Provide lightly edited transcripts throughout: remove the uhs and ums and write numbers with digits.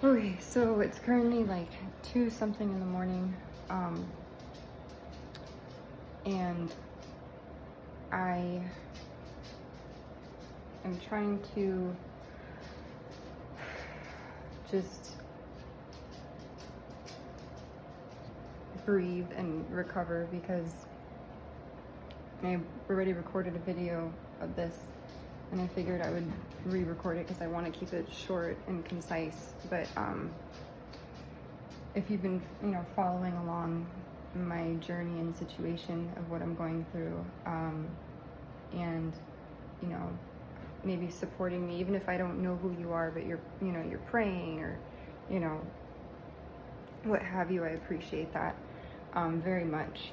Okay, so it's currently like 2 something in the morning, and I am trying to just breathe and recover because I already recorded a video of this, and I figured I would re-record it because I want to keep it short and concise. But if you've been, following along my journey and situation of what I'm going through, and maybe supporting me, even if I don't know who you are, but you're praying, or what have you, I appreciate that very much.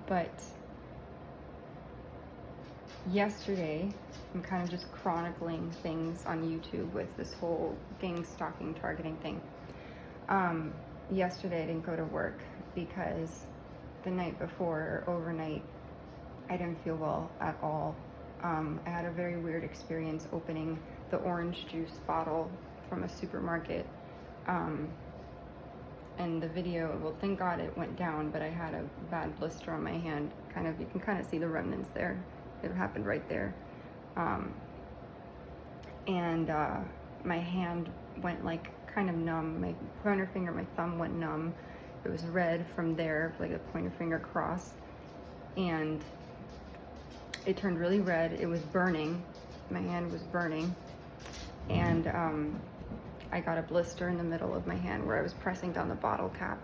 But yesterday, I'm kind of just chronicling things on YouTube with this whole gang stalking targeting thing. Yesterday I didn't go to work because the night before, or overnight, I didn't feel well at all. I had a very weird experience opening the orange juice bottle from a supermarket. And the video, well, thank God it went down, but I had a bad blister on my hand. You can kind of see the remnants there. It happened right there. And my hand went like kind of numb. My pointer finger, my thumb went numb. It was red from there, like a pointer finger cross. And it turned really red. It was burning. My hand was burning. And I got a blister in the middle of my hand where I was pressing down the bottle cap.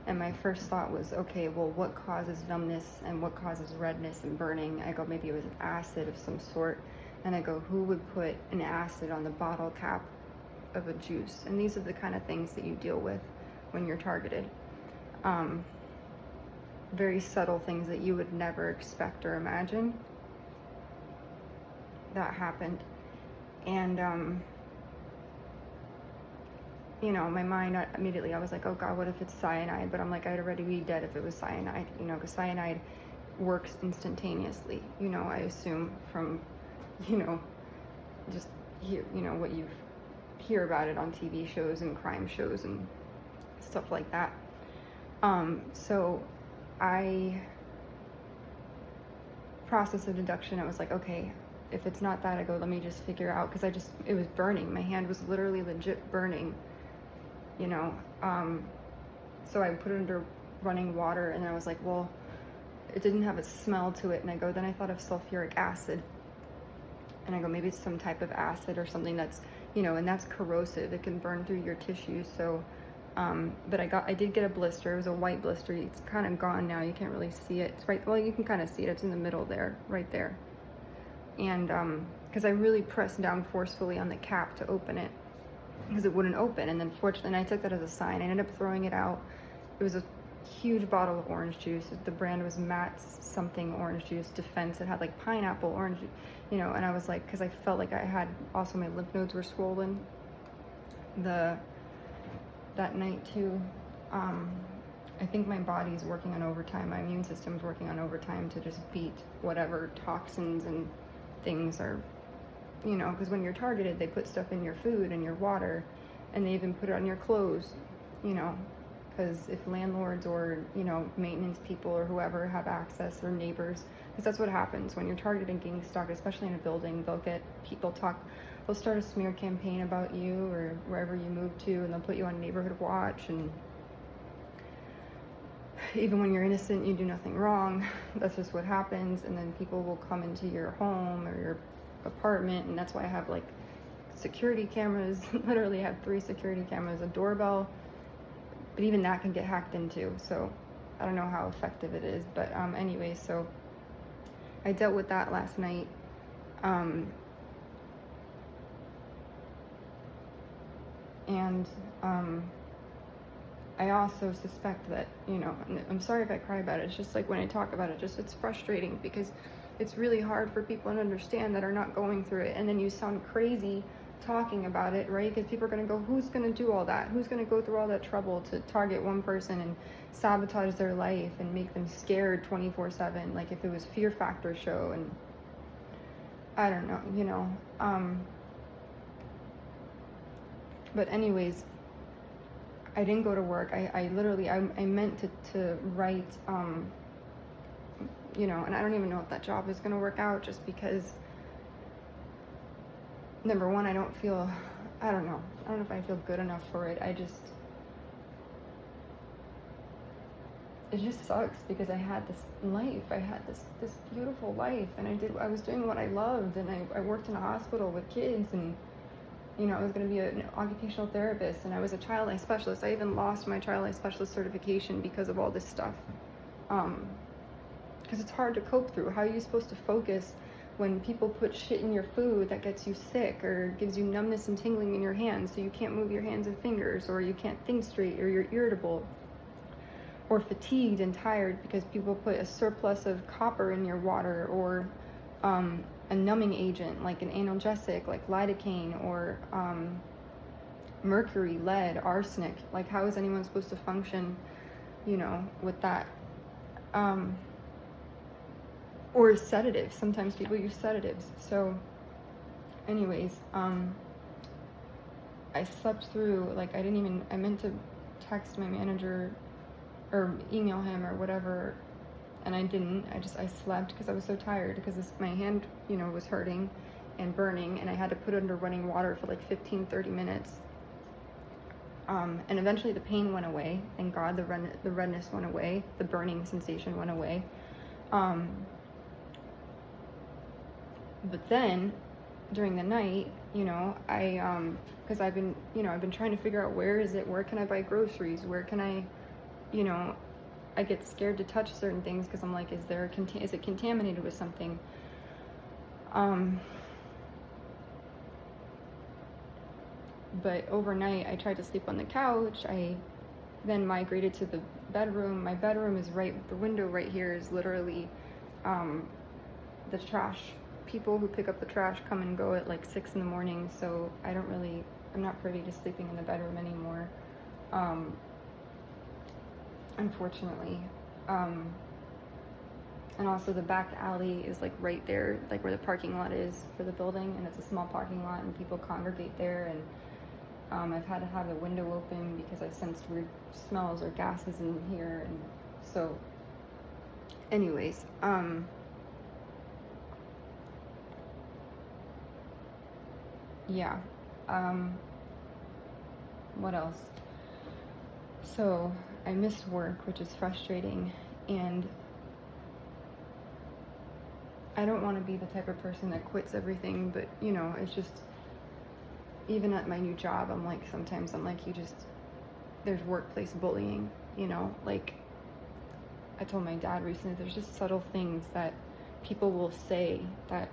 And my first thought was, okay, well, what causes numbness and what causes redness and burning? I go, maybe it was an acid of some sort. And I go, who would put an acid on the bottle cap of a juice? And these are the kind of things that you deal with when you're targeted. Very subtle things that you would never expect or imagine. That happened. And my mind immediately, I was like, oh God, what if it's cyanide? But I'm like, I'd already be dead if it was cyanide, because cyanide works instantaneously, I assume from, just what you hear about it on TV shows and crime shows and stuff like that. So I process of deduction. I was like, okay, if it's not that, I go, let me just figure out, because it was burning. My hand was literally legit burning. So I put it under running water, and I was like, well, it didn't have a smell to it. And I go, then I thought of sulfuric acid. And I go, maybe it's some type of acid or something that's, and that's corrosive. It can burn through your tissues. So, but I did get a blister. It was a white blister. It's kind of gone now. You can't really see it. It's right, well, you can kind of see it. It's in the middle there, right there. And, because I really pressed down forcefully on the cap to open it, because it wouldn't open. And then fortunately, I took that as a sign. I ended up throwing it out. It was a huge bottle of orange juice. The brand was Matt's something orange juice Defense. It had like pineapple orange, and I was like, because I felt like I had, also my lymph nodes were swollen that night too. I think my body's working on overtime. My immune system's working on overtime to just beat whatever toxins and things are, because when you're targeted, they put stuff in your food and your water, and they even put it on your clothes, because if landlords or, maintenance people or whoever have access, or neighbors, because that's what happens when you're targeted and getting stalked, especially in a building. They'll start a smear campaign about you or wherever you move to, and they'll put you on neighborhood watch. And even when you're innocent, you do nothing wrong, that's just what happens. And then people will come into your home or your apartment, and that's why I have like security cameras. Literally have 3 security cameras, a doorbell, but even that can get hacked into. So I don't know how effective it is, but anyway, so I dealt with that last night. And I also suspect that, and I'm sorry if I cry about it, it's just like when I talk about it, it's frustrating, because it's really hard for people to understand that are not going through it. And then you sound crazy talking about it, right? Because people are going to go, who's going to do all that? Who's going to go through all that trouble to target one person and sabotage their life and make them scared 24/7? Like if it was Fear Factor show, and I don't know, But anyways, I didn't go to work. I literally, I meant to write, you know, and I don't even know if that job is going to work out, just because, number one, I don't know if I feel good enough for it. It just sucks, because I had this life. I had this beautiful life, and I was doing what I loved, and I worked in a hospital with kids, and, you know, I was going to be an occupational therapist, and I was a child life specialist. I even lost my child life specialist certification because of all this stuff. Because it's hard to cope through. How are you supposed to focus when people put shit in your food that gets you sick, or gives you numbness and tingling in your hands, so you can't move your hands and fingers, or you can't think straight, or you're irritable, or fatigued and tired because people put a surplus of copper in your water, or a numbing agent like an analgesic like lidocaine, or mercury, lead, arsenic. Like, how is anyone supposed to function, you know, with that? Or sedatives. Sometimes people use sedatives. So anyways, I slept through, like, I meant to text my manager or email him or whatever, and I didn't. I slept because I was so tired, because my hand, you know, was hurting and burning, and I had to put it under running water for like 15-30 minutes. And eventually the pain went away. Thank God. The redness went away. The burning sensation went away. But then during the night, you know, because I've been trying to figure out, where can I buy groceries? Where can I, you know, I get scared to touch certain things, because I'm like, is it contaminated with something? But overnight, I tried to sleep on the couch. I then migrated to the bedroom. My bedroom is the window right here is literally, the trash. People who pick up the trash come and go at like 6 a.m, so I'm not privy to sleeping in the bedroom anymore, unfortunately. And also the back alley is like right there, like where the parking lot is for the building, and it's a small parking lot, and people congregate there, and I've had to have the window open because I sensed weird smells or gases in here, and so anyways, yeah. What else? So I missed work, which is frustrating, and I don't want to be the type of person that quits everything, but, you know, it's just, even at my new job, sometimes I'm like, there's workplace bullying, you know, like, I told my dad recently, there's just subtle things that people will say that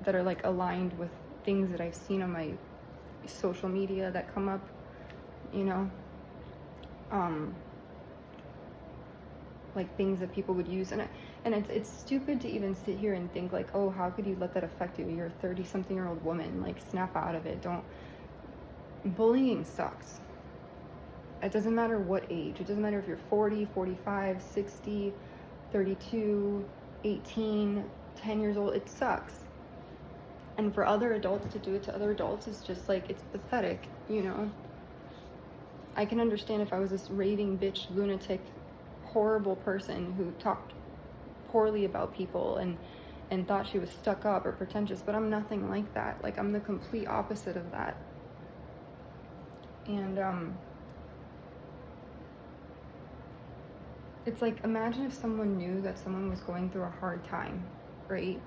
are like aligned with things that I've seen on my social media that come up, you know, like things that people would use, and it's stupid to even sit here and think like, oh, how could you let that affect you? You're a 30-something-year-old woman. Like, snap out of it. Bullying sucks. It doesn't matter what age. It doesn't matter if you're 40, 45, 60, 32, 18, 10 years old. It sucks. And for other adults to do it to other adults is just like, it's pathetic, you know. I can understand if I was this raving bitch, lunatic, horrible person who talked poorly about people and thought she was stuck up or pretentious, but I'm nothing like that. Like, I'm the complete opposite of that. And it's like, imagine if someone knew that someone was going through a hard time, right?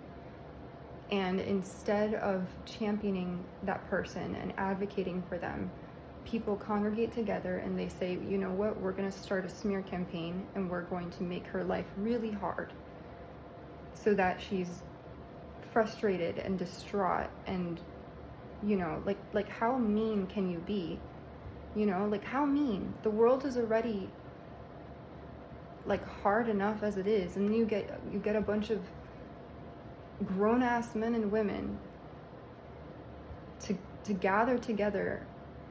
And instead of championing that person and advocating for them, people congregate together and they say, you know what, we're going to start a smear campaign, and we're going to make her life really hard so that she's frustrated and distraught, and, you know, like how mean can you be? You know, like, how mean? The world is already like hard enough as it is, and then you get a bunch of grown-ass men and women to gather together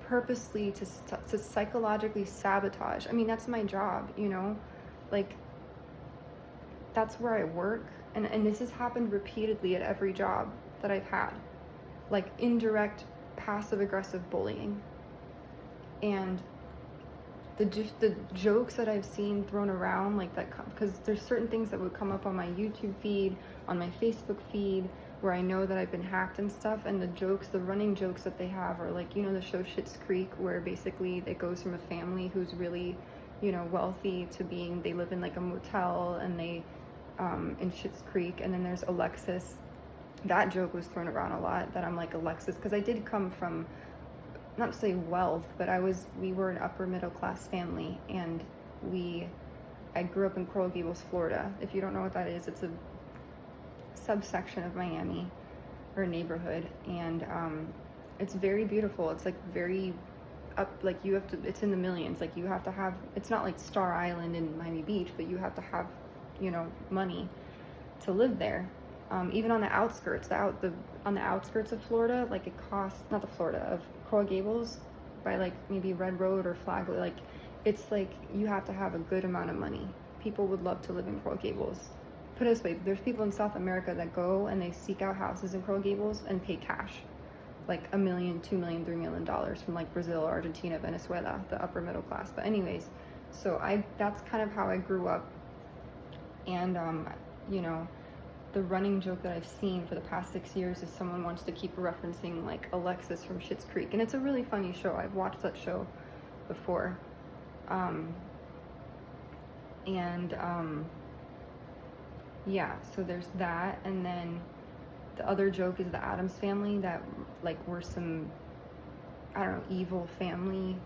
purposely to psychologically sabotage. I mean, that's my job, you know, like, that's where I work, and this has happened repeatedly at every job. that I've had, like indirect passive aggressive bullying. And the jokes that I've seen thrown around, like that, because there's certain things that would come up on my YouTube feed, on my Facebook feed, where I know that I've been hacked and stuff, and the running jokes that they have are like, you know, the show Schitt's Creek, where basically it goes from a family who's really, you know, wealthy to being, they live in like a motel, and they, in Schitt's Creek, and then there's Alexis. That joke was thrown around a lot, that I'm like Alexis, because I did come from, not to say wealth, but we were an upper middle class family, and I grew up in Coral Gables, Florida. If you don't know what that is, it's a subsection of Miami, or a neighborhood, and it's very beautiful. It's like very up, like you have to, it's in the millions, like you have to have, it's not like Star Island in Miami Beach, but you have to have, you know, money to live there. Even on the outskirts, on the outskirts of Florida, like it costs, not the Florida, of Coral Gables, by like maybe Red Road or Flag, like it's like you have to have a good amount of money. People would love to live in Coral Gables. Put it this way, there's people in South America that go and they seek out houses in Coral Gables and pay cash, like $1 million, $2 million, $3 million from like Brazil, Argentina, Venezuela, the upper middle class. But anyways, so that's kind of how I grew up. And you know, the running joke that I've seen for the past 6 years is someone wants to keep referencing like Alexis from Schitt's Creek, and it's a really funny show. I've watched that show before. Yeah, so there's that, and then the other joke is the Addams family, that like we're some, I don't know, evil family.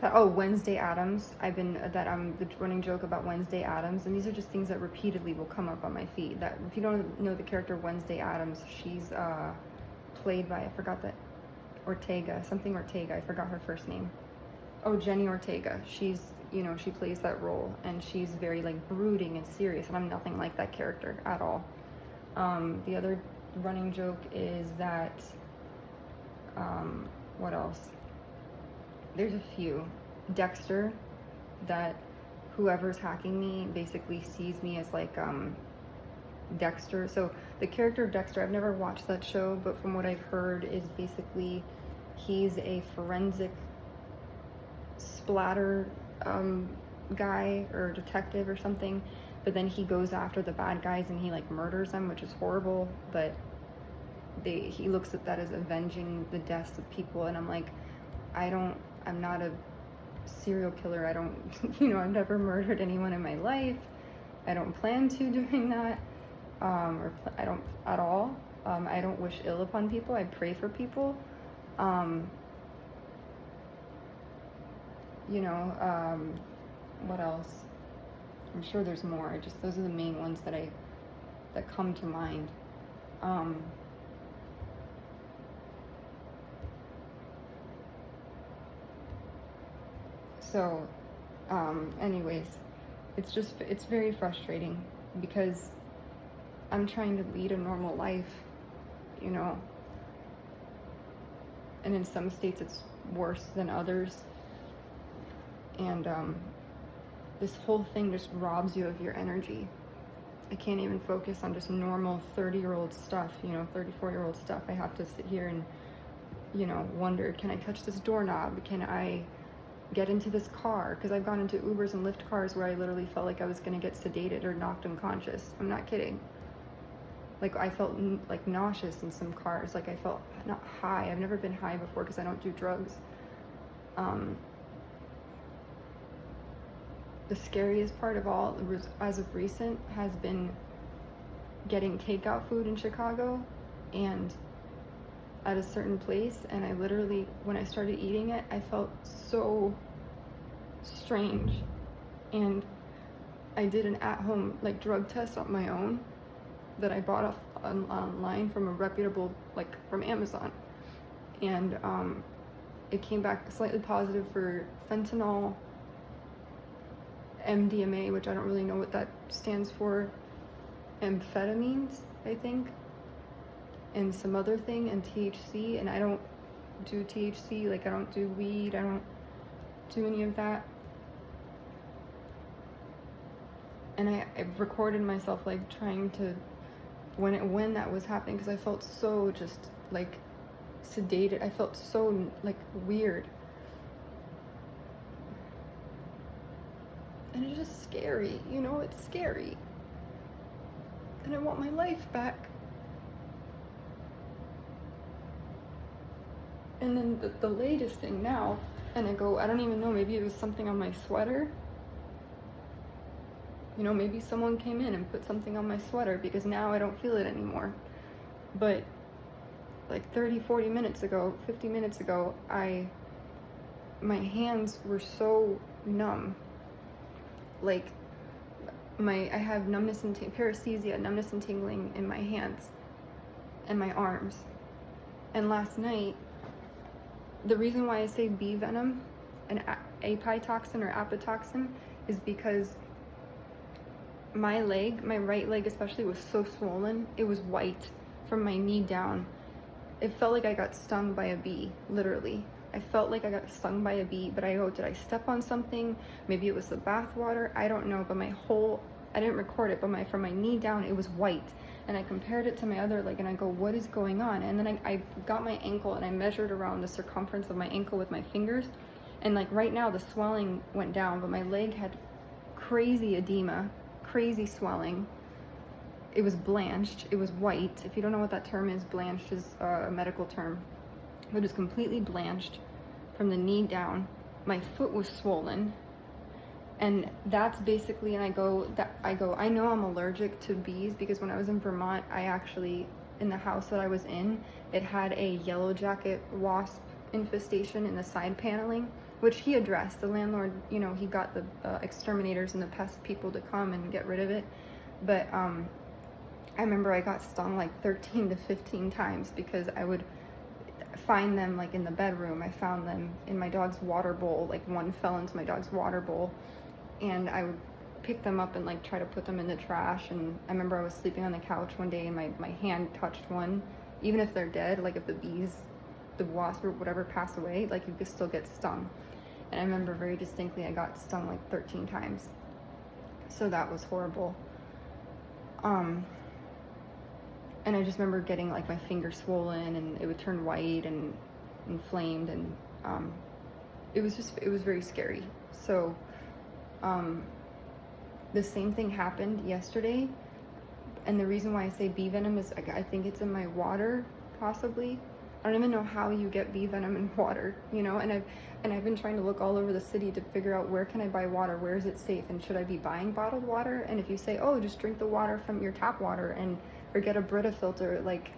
Wednesday Addams. The running joke about Wednesday Addams, and these are just things that repeatedly will come up on my feed. That if you don't know the character Wednesday Addams, she's played by, I forgot that, something Ortega, I forgot her first name. Oh, Jenny Ortega. She's, you know, she plays that role, and she's very like brooding and serious, and I'm nothing like that character at all. The other running joke is that, what else? There's a few. Dexter, that whoever's hacking me basically sees me as like Dexter. So the character of Dexter, I've never watched that show, but from what I've heard is basically he's a forensic splatter guy or detective or something, but then he goes after the bad guys and he like murders them, which is horrible, but he looks at that as avenging the deaths of people, and I'm like, I'm not a serial killer. I don't, you know, I've never murdered anyone in my life. I don't plan to doing that, I don't at all. I don't wish ill upon people. I pray for people. You know, what else? I'm sure there's more. Those are the main ones that come to mind. So, anyways, it's very frustrating because I'm trying to lead a normal life, you know, and in some states it's worse than others, and this whole thing just robs you of your energy. I can't even focus on just normal 30-year-old stuff, you know, 34-year-old stuff. I have to sit here and, you know, wonder, can I touch this doorknob? Can I get into this car? Because I've gone into Ubers and Lyft cars where I literally felt like I was going to get sedated or knocked unconscious. I'm not kidding. Like, I felt like nauseous in some cars. Like, I felt not high. I've never been high before because I don't do drugs. The scariest part of all, as of recent, has been getting takeout food in Chicago, and at a certain place, and I literally, when I started eating it, I felt so strange, and I did an at-home like drug test on my own that I bought online from a reputable, like from Amazon, and it came back slightly positive for fentanyl, MDMA, which I don't really know what that stands for, amphetamines, I think, and some other thing, and THC, and I don't do THC, like I don't do weed, I don't do any of that. And I recorded myself like trying to when that was happening, because I felt so just like sedated. I felt so like weird. And it's just scary, it's scary. And I want my life back. And then the latest thing now, and I don't even know, maybe it was something on my sweater. Maybe someone came in and put something on my sweater, because now I don't feel it anymore. But like 30, 40 minutes ago, 50 minutes ago, my hands were so numb. Like I have numbness and paresthesia, numbness and tingling in my hands and my arms. And last night, the reason why I say bee venom and apitoxin or apitoxin is because my right leg especially, was so swollen. It was white from my knee down. It felt like I got stung by a bee, literally. I felt like I got stung by a bee, but did I step on something? Maybe it was the bath water, I don't know, but I didn't record it, but from my knee down, it was white. And I compared it to my other leg, and I go, what is going on? And then I got my ankle, and I measured around the circumference of my ankle with my fingers, and like right now the swelling went down, but my leg had crazy edema, crazy swelling. It was blanched, it was white. If you don't know what that term is, blanched is a medical term. It was completely blanched from the knee down. My foot was swollen. And that's basically, and I know I'm allergic to bees, because when I was in Vermont, in the house that I was in, it had a yellow jacket wasp infestation in the side paneling, which he addressed. The landlord, he got the exterminators and the pest people to come and get rid of it. But I remember I got stung like 13 to 15 times, because I would find them like in the bedroom. I found them in my dog's water bowl. Like one fell into my dog's water bowl, and I would pick them up and like try to put them in the trash. And I remember I was sleeping on the couch one day, and my hand touched one. Even if they're dead, like if the wasp or whatever pass away, like you could still get stung. And I remember very distinctly I got stung like 13 times. So that was horrible. And I just remember getting like my finger swollen, and it would turn white and inflamed, and it was very scary. So the same thing happened yesterday, and the reason why I say bee venom is I think it's in my water, possibly. I don't even know how you get bee venom in water, and I've been trying to look all over the city to figure out where can I buy water, where is it safe, and should I be buying bottled water? And if you say, oh, just drink the water from your tap water or get a Brita filter, like,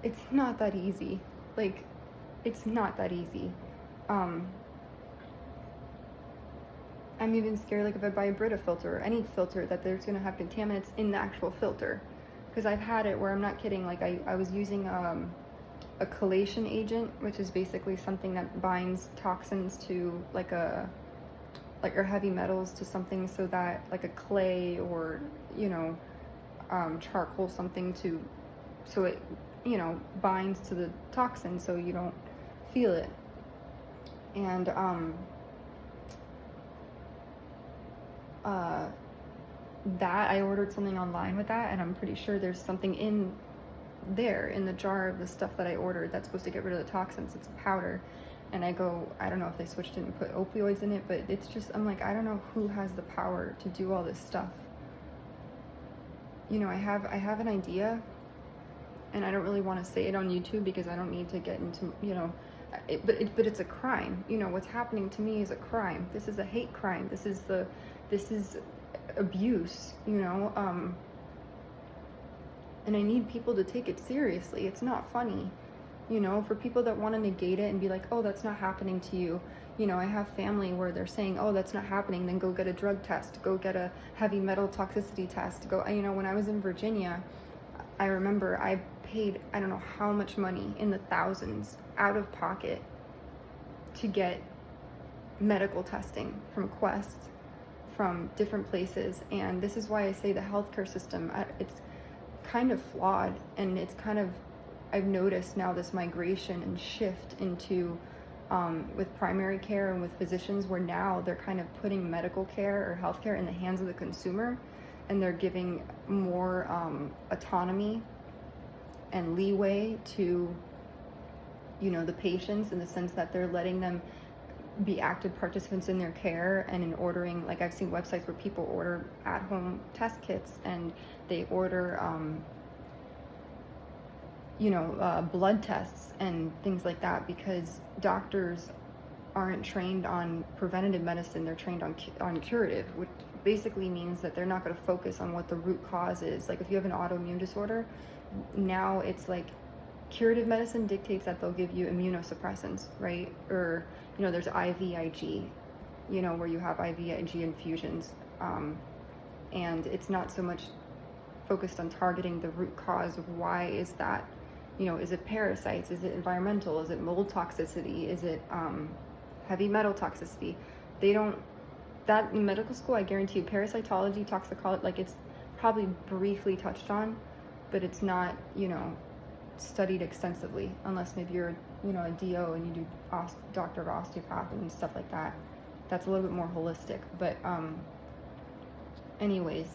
it's not that easy. Like, it's not that easy. I'm even scared, like, if I buy a Brita filter or any filter, that there's gonna have contaminants in the actual filter. Because I've had it where, I'm not kidding, like I was using a chelation agent, which is basically something that binds toxins to or heavy metals to something, so that like a clay or charcoal, something so it binds to the toxin so you don't feel it. And that I ordered something online with that, and I'm pretty sure there's something in there in the jar of the stuff that I ordered that's supposed to get rid of the toxins. It's a powder, and I don't know if they switched it and put opioids in it, but it's just, I'm like, I don't know who has the power to do all this stuff. I have an idea, and I don't really want to say it on YouTube because I don't need to get into but it's a crime. What's happening to me is a crime. This is a hate crime. This is abuse, and I need people to take it seriously. It's not funny, for people that want to negate it and be like, oh, that's not happening to you. I have family where they're saying, oh, that's not happening, then go get a drug test, go get a heavy metal toxicity test, when I was in Virginia, I remember I paid, I don't know how much money, in the thousands, out of pocket to get medical testing from Quest, from different places. And this is why I say the healthcare system, it's kind of flawed, and it's kind of, I've noticed now this migration and shift into with primary care and with physicians, where now they're kind of putting medical care or healthcare in the hands of the consumer. and they're giving more autonomy and leeway to, the patients, in the sense that they're letting them be active participants in their care, and in ordering, like I've seen websites where people order at-home test kits, and they order blood tests and things like that, because doctors aren't trained on preventative medicine, they're trained on curative, which basically means that they're not going to focus on what the root cause is. Like if you have an autoimmune disorder, now it's like curative medicine dictates that they'll give you immunosuppressants, right? Or, there's IVIG, where you have IVIG infusions. And it's not so much focused on targeting the root cause of why is that, is it parasites? Is it environmental? Is it mold toxicity? Is it heavy metal toxicity? That in medical school, I guarantee you, parasitology, toxicology, like it's probably briefly touched on, but it's not, studied extensively, unless maybe you're, a DO and you do doctor of osteopath and stuff like that. That's a little bit more holistic. But anyways,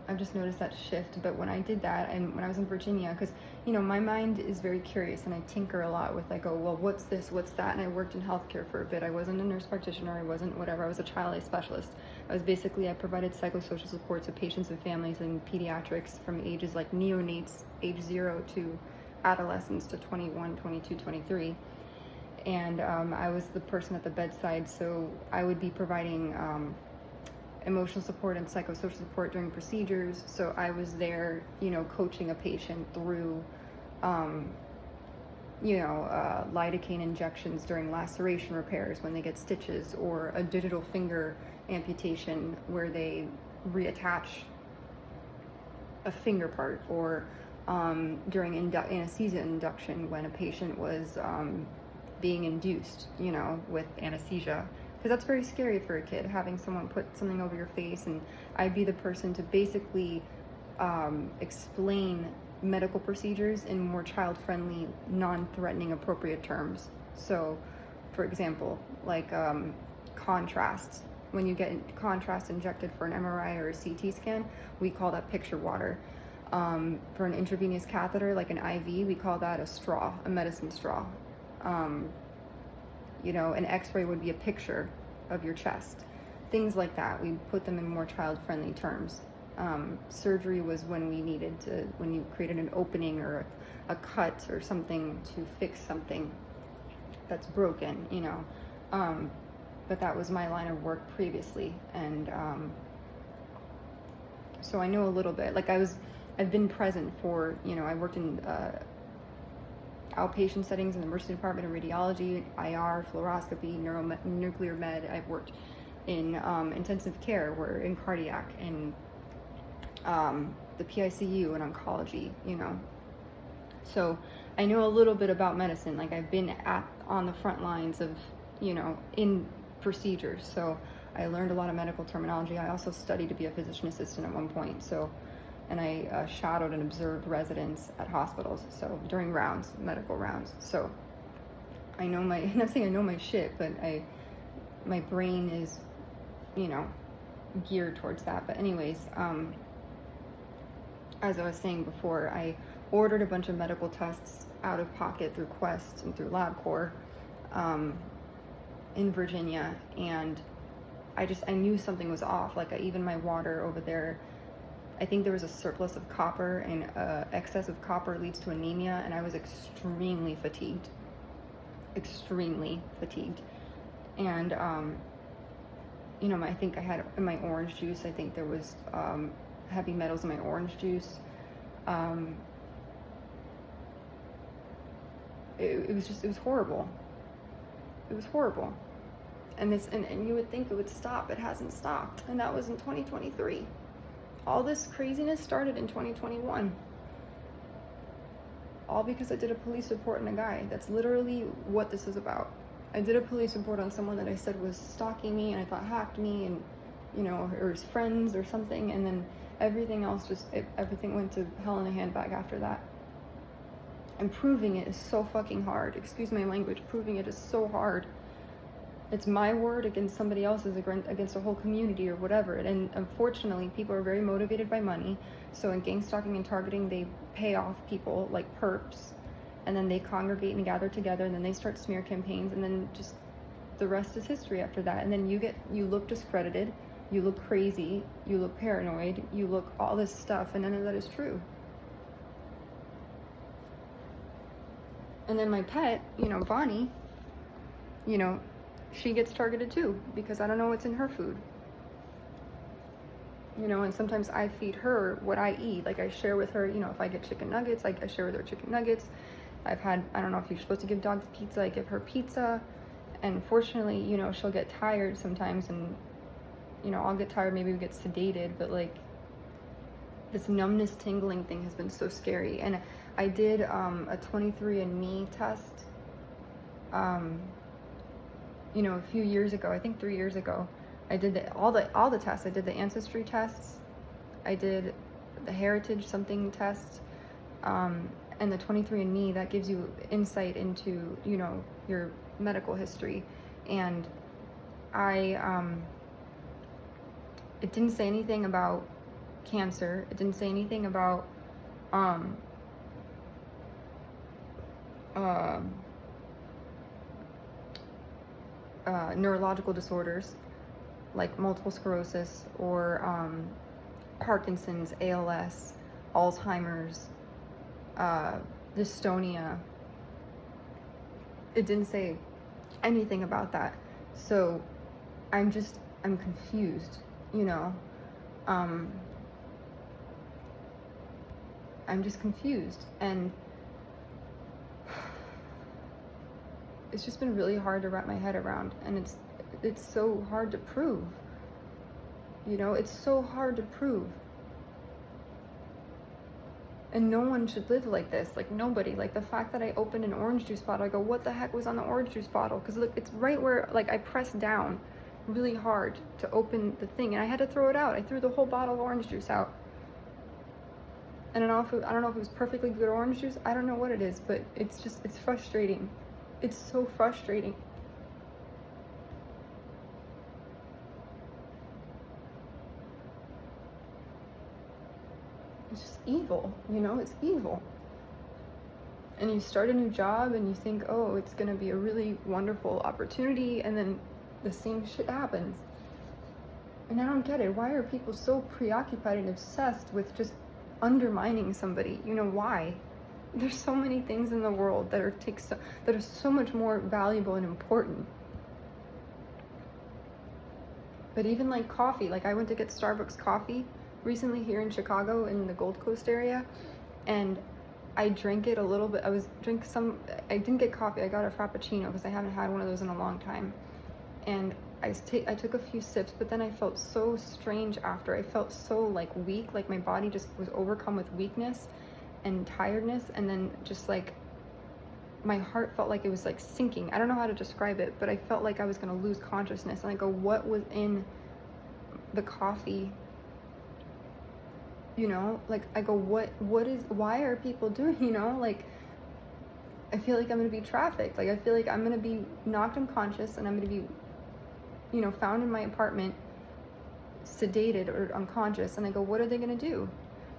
I've just noticed that shift. But when I did that, and when I was in Virginia, because my mind is very curious, and I tinker a lot with, like, oh well, what's this, what's that. And I worked in healthcare for a bit. I wasn't a nurse practitioner, I wasn't whatever, I was a child life specialist. I provided psychosocial support to patients and families in pediatrics from ages like neonates, age 0, to adolescents to 21, 22, 23. And I was the person at the bedside, so I would be providing emotional support and psychosocial support during procedures. So I was there, coaching a patient through, lidocaine injections during laceration repairs when they get stitches, or a digital finger amputation where they reattach a finger part, or during anesthesia induction when a patient was being induced, with anesthesia. Because that's very scary for a kid, having someone put something over your face, and I'd be the person to basically explain medical procedures in more child-friendly, non-threatening, appropriate terms. So, for example, like contrast. When you get contrast injected for an MRI or a CT scan, we call that picture water. For an intravenous catheter, like an IV, we call that a straw, a medicine straw. An x-ray would be a picture of your chest. Things like that. We put them in more child-friendly terms. Surgery was when you created an opening or a cut or something to fix something that's broken, But that was my line of work previously. And so I know a little bit. Like I've been present for, I worked in outpatient settings in the emergency department of radiology, IR, fluoroscopy, nuclear med. I've worked in intensive care, we're in cardiac, and the PICU and oncology, So I know a little bit about medicine. Like I've been on the front lines of, in procedures. So I learned a lot of medical terminology. I also studied to be a physician assistant at one point. And I shadowed and observed residents at hospitals, so during medical rounds. So I know I'm not saying I know my shit, but my brain is, geared towards that. But anyways, as I was saying before, I ordered a bunch of medical tests out of pocket through Quest and through LabCorp in Virginia, and I knew something was off. Like even my water over there, I think there was a surplus of copper, and excess of copper leads to anemia, and I was extremely fatigued. And, I think I had in my orange juice, I think there was heavy metals in my orange juice. It was horrible. It was horrible. And you would think it would stop. It hasn't stopped. And that was in 2023. All this craziness started in 2021. All because I did a police report on a guy. That's literally what this is about. I did a police report on someone that I said was stalking me and I thought hacked me, and or his friends or something, and then everything else everything went to hell in a handbag after that. And proving it is so fucking hard. Excuse my language. Proving it is so hard. It's my word against somebody else's, against a whole community or whatever. And unfortunately, people are very motivated by money. So in gang stalking and targeting, they pay off people like perps, and then they congregate and gather together, and then they start smear campaigns, and then just the rest is history after that. And then you look discredited, you look crazy, you look paranoid, you look all this stuff, and none of that is true. And then my pet, Bonnie, she gets targeted too, because I don't know what's in her food. And sometimes I feed her what I eat. Like I share with her, if I get chicken nuggets, like I share with her chicken nuggets. I don't know if you're supposed to give dogs pizza, I give her pizza. And fortunately, she'll get tired sometimes, and, I'll get tired, maybe we get sedated, but like this numbness tingling thing has been so scary. And I did a 23andMe test, a few years ago, I think 3 years ago. I did all the tests. I did the ancestry tests, I did the heritage something test, and the 23andMe, that gives you insight into, your medical history. And it didn't say anything about cancer. It didn't say anything about neurological disorders like multiple sclerosis or Parkinson's, ALS, Alzheimer's, dystonia. It didn't say anything about that. So I'm confused, I'm just confused, and it's just been really hard to wrap my head around, and it's so hard to prove. It's so hard to prove. And no one should live like this. Like nobody. Like the fact that I opened an orange juice bottle, I go, what the heck was on the orange juice bottle? Because look, it's right where, like, I pressed down really hard to open the thing, and I had to throw it out. I threw the whole bottle of orange juice out. And I don't know if it was perfectly good orange juice. I don't know what it is, but it's frustrating. It's so frustrating. It's just evil, it's evil. And you start a new job and you think, oh, it's gonna be a really wonderful opportunity, and then the same shit happens. And I don't get it. Why are people so preoccupied and obsessed with just undermining somebody? Why? There's so many things in the world that are so much more valuable and important. But even like coffee, like I went to get Starbucks coffee recently here in Chicago in the Gold Coast area, and I drank it a little bit. I didn't get coffee, I got a Frappuccino because I haven't had one of those in a long time. And I took a few sips, but then I felt so strange after. I felt so like weak, like my body just was overcome with weakness and tiredness, and then just like my heart felt like it was like sinking. I don't know how to describe it, but I felt like I was gonna lose consciousness. And I go, what was in the coffee? Like I go, why are people doing, like, I feel like I'm gonna be trafficked. Like I feel like I'm gonna be knocked unconscious, and I'm gonna be, found in my apartment sedated or unconscious. And I go, what are they gonna do?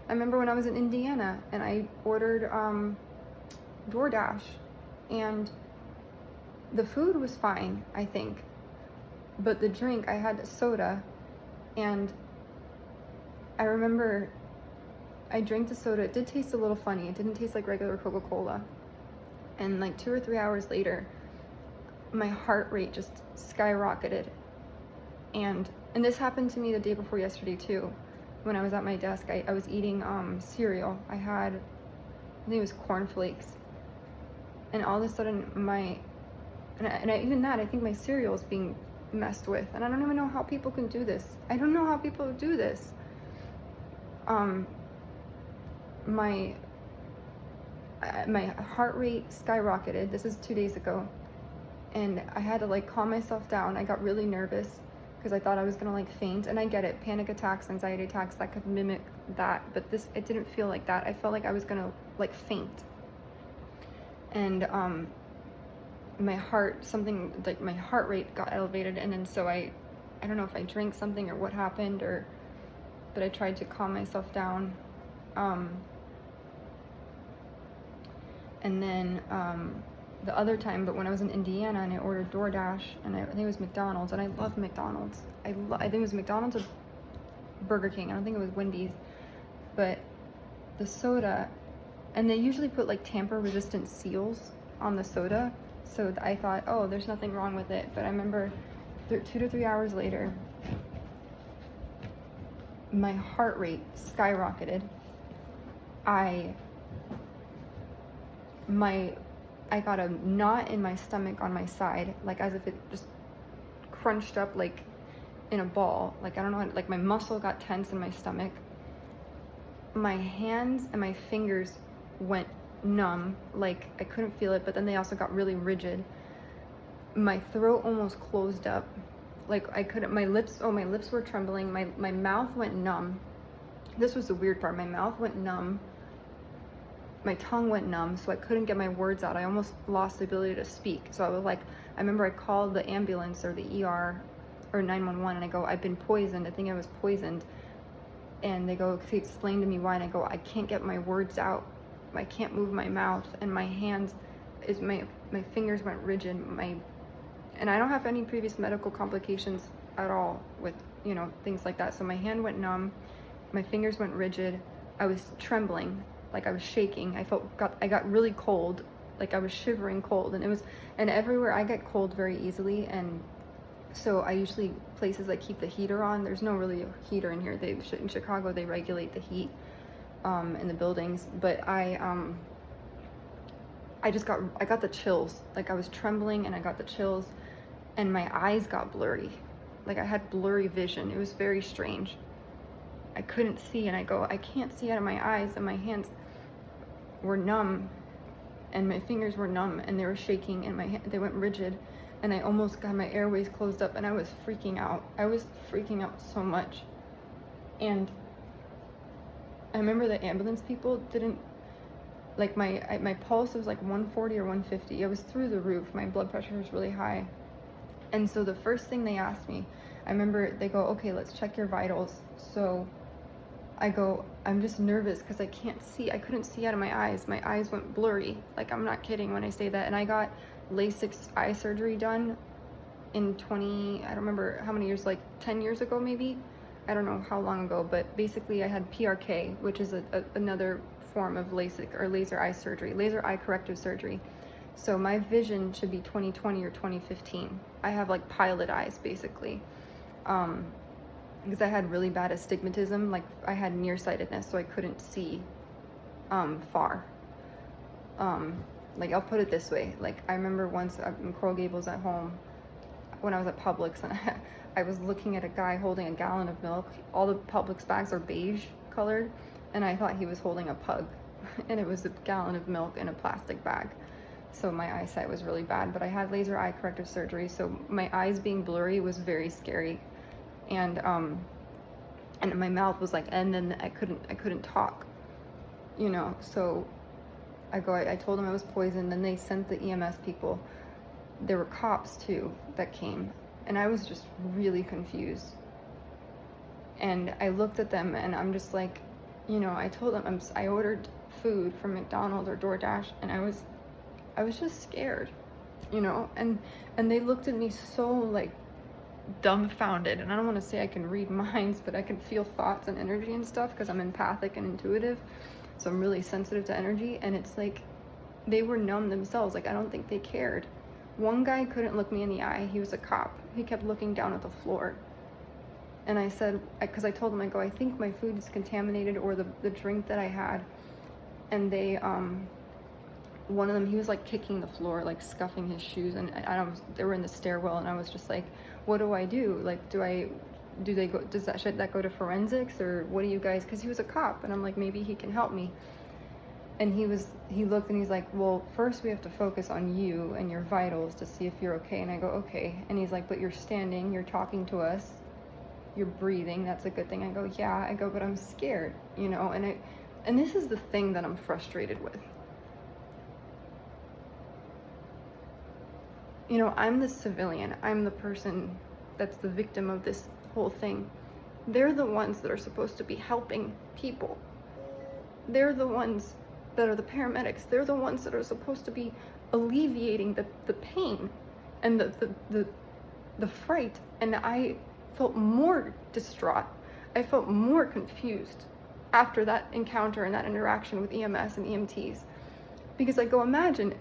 I remember when I was in Indiana and I ordered DoorDash, and the food was fine, I think, but the drink, I had a soda, and I remember I drank the soda. It did taste a little funny. It didn't taste like regular Coca-Cola. And like 2 or 3 hours later, my heart rate just skyrocketed. And this happened to me the day before yesterday too. When I was at my desk, I was eating cereal. I think it was cornflakes. And all of a sudden even I think my cereal is being messed with. And I don't even know how people can do this. I don't know how people do this. My heart rate skyrocketed. This is 2 days ago. And I had to like calm myself down. I got really nervous because I thought I was gonna like faint. And I get it, panic attacks, anxiety attacks, that could mimic that. But it didn't feel like that. I felt like I was gonna like faint. And my heart, something like my heart rate got elevated, and then so I don't know if I drank something or what happened, but I tried to calm myself down. And then the other time, but when I was in Indiana and I ordered DoorDash, and I think it was McDonald's, and I love McDonald's. I think it was McDonald's or Burger King. I don't think it was Wendy's, but the soda, and they usually put like tamper-resistant seals on the soda, so I thought, oh, there's nothing wrong with it. But I remember 2 to 3 hours later, my heart rate skyrocketed. I got a knot in my stomach on my side, like as if it just crunched up like in a ball. Like I don't know, like my muscle got tense in my stomach. My hands and my fingers went numb, like I couldn't feel it, but then they also got really rigid. My throat almost closed up, like I couldn't, my lips were trembling. My mouth went numb. This was the weird part. My mouth went numb. My tongue went numb, so I couldn't get my words out. I almost lost the ability to speak. So I was like, I remember I called the ambulance or the ER or 911, and I go, I've been poisoned. I think I was poisoned. And they go, they explain to me why, and I go, I can't get my words out. I can't move my mouth, and my hands, my fingers went rigid. And I don't have any previous medical complications at all with, things like that. So my hand went numb, my fingers went rigid. I was trembling, like I was shaking. I got really cold, like I was shivering cold, and everywhere I get cold very easily, and so I usually, places I keep the heater on. There's no really heater in here. In Chicago, they regulate the heat in the buildings, but I got the chills. Like I was trembling and I got the chills, and my eyes got blurry. Like I had blurry vision. It was very strange. I couldn't see, and I go, I can't see out of my eyes, and my hands were numb, and my fingers were numb, and they were shaking, and they went rigid, and I almost got my airways closed up, and I was freaking out. I was freaking out so much. And I remember the ambulance people didn't, like my pulse was like 140 or 150. It was through the roof. My blood pressure was really high. And so the first thing they asked me, I remember they go, okay, let's check your vitals. So I go, I'm just nervous because I can't see. I couldn't see out of my eyes. My eyes went blurry. Like, I'm not kidding when I say that. And I got LASIK eye surgery done in I don't remember how many years, like 10 years ago maybe. I don't know how long ago, but basically I had PRK, which is another form of LASIK, or laser eye surgery, laser eye corrective surgery. So my vision should be 2020 or 2015. I have like pilot eyes basically. Because I had really bad astigmatism, like I had nearsightedness, so I couldn't see far. Like I'll put it this way, like I remember once in Coral Gables at home, when I was at Publix, and I was looking at a guy holding a gallon of milk. All the Publix bags are beige colored, and I thought he was holding a pug, and it was a gallon of milk in a plastic bag. So my eyesight was really bad, but I had laser eye corrective surgery, so my eyes being blurry was very scary. And my mouth was like, and then I couldn't talk, so I told them I was poisoned. Then they sent the EMS people. There were cops too that came, and I was just really confused. And I looked at them, and I'm just like, I told them I ordered food from McDonald's or DoorDash, and I was just scared, and they looked at me so like dumbfounded. And I don't want to say I can read minds, but I can feel thoughts and energy and stuff because I'm empathic and intuitive, so I'm really sensitive to energy. And it's like they were numb themselves. Like I don't think they cared. One guy couldn't look me in the eye. He was a cop. He kept looking down at the floor, and I said, because I told him, I go, I think my food is contaminated, or the drink that I had. And they one of them, he was like kicking the floor, like scuffing his shoes, and they were in the stairwell, and I was just like, what do I do? Like, should that go to forensics, or what do you guys, because he was a cop, and I'm like, maybe he can help me. And he looked, and he's like, well, first we have to focus on you and your vitals to see if you're okay. And I go, okay. And he's like, but you're standing, you're talking to us, you're breathing, that's a good thing. I go, yeah. I go, but I'm scared, and this is the thing that I'm frustrated with. You know, I'm the civilian. I'm the person that's the victim of this whole thing. They're the ones that are supposed to be helping people. They're the ones that are the paramedics. They're the ones that are supposed to be alleviating the pain and the fright. And I felt more distraught. I felt more confused after that encounter and that interaction with EMS and EMTs. Because I go, imagine,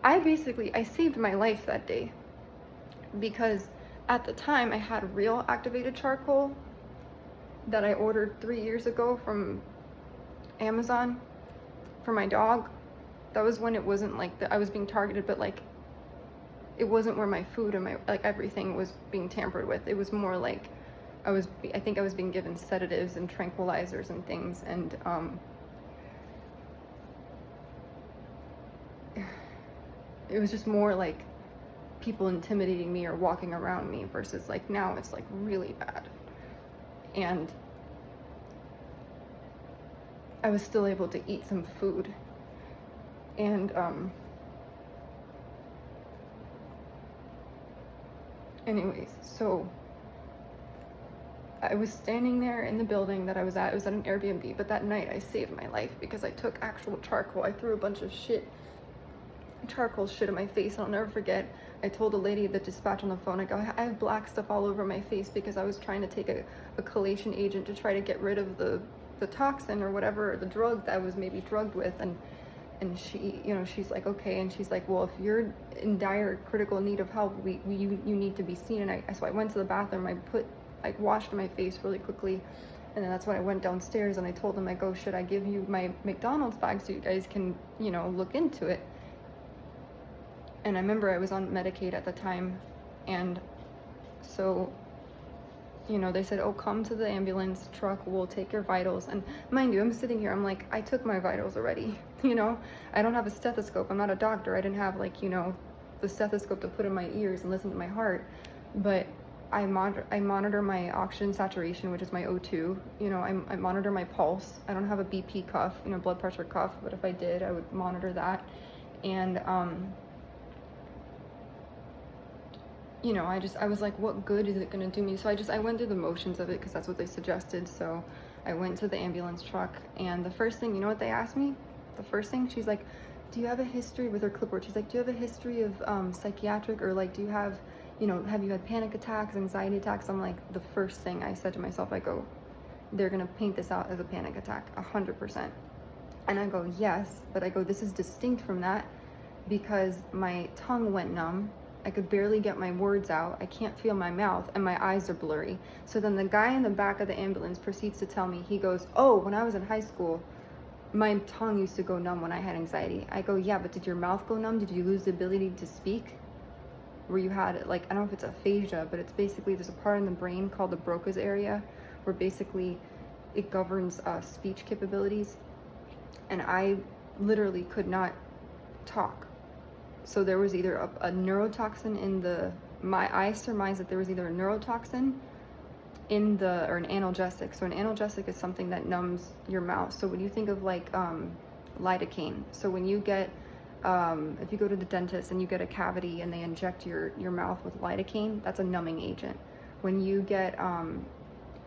I saved my life that day. Because at the time I had real activated charcoal that I ordered 3 years ago from Amazon for my dog. That was when it wasn't like I was being targeted, but like it wasn't where my food and my like everything was being tampered with. It was more like I think I was being given sedatives and tranquilizers and things, and it was just more like people intimidating me or walking around me versus like now it's like really bad. And I was still able to eat some food. And anyways, so I was standing there in the building that I was at. It was at an Airbnb, but that night I saved my life because I took actual charcoal. I threw a bunch of charcoal shit in my face, and I'll never forget. I told a lady at the dispatch on the phone, I go, I have black stuff all over my face because I was trying to take a chelation agent to try to get rid of the toxin or whatever, the drug that I was maybe drugged with. And she, you know, she's like, okay. And she's like, well, if you're in dire critical need of help, you need to be seen. And so I went to the bathroom, I washed my face really quickly. And then that's when I went downstairs and I told them, I go, should I give you my McDonald's bag so you guys can, you know, look into it? And I remember I was on Medicaid at the time. And so, you know, they said, oh, come to the ambulance truck, we'll take your vitals. And mind you, I'm sitting here, I'm like, I took my vitals already, you know? I don't have a stethoscope, I'm not a doctor, I didn't have like, you know, the stethoscope to put in my ears and listen to my heart. But I monitor my oxygen saturation, which is my O2, you know, I monitor my pulse. I don't have a BP cuff, you know, blood pressure cuff, but if I did, I would monitor that. And, you know, I was like, what good is it going to do me? So I went through the motions of it because that's what they suggested. So I went to the ambulance truck, and the first thing, you know what they asked me? The first thing, she's like, do you have a history with her clipboard? She's like, do you have a history of psychiatric, or like, do you have, you know, have you had panic attacks, anxiety attacks? I'm like, the first thing I said to myself, I go, they're going to paint this out as a panic attack, 100%. And I go, yes, but I go, this is distinct from that because my tongue went numb. I could barely get my words out. I can't feel my mouth and my eyes are blurry. So then the guy in the back of the ambulance proceeds to tell me, he goes, oh, when I was in high school, my tongue used to go numb when I had anxiety. I go, yeah, but did your mouth go numb? Did you lose the ability to speak? Where you had, like, I don't know if it's aphasia, but it's basically, there's a part in the brain called the Broca's area where basically it governs speech capabilities. And I literally could not talk. So there was either a neurotoxin in I surmised that there was either a neurotoxin or an analgesic. So an analgesic is something that numbs your mouth. So when you think of like lidocaine, so when you get, if you go to the dentist and you get a cavity and they inject your mouth with lidocaine, that's a numbing agent. When you get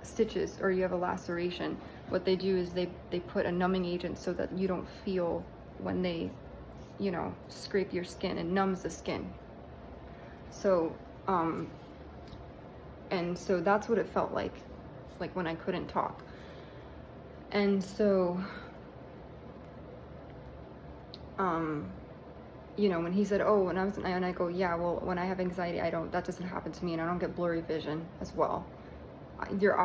stitches or you have a laceration, what they do is they put a numbing agent so that you don't feel when they, you know, scrape your skin. It numbs the skin. So and so that's what it felt like when I couldn't talk. And so you know, when he said, oh, when I was, and I go, yeah, well, when I have anxiety, that doesn't happen to me, and I don't get blurry vision as well. Your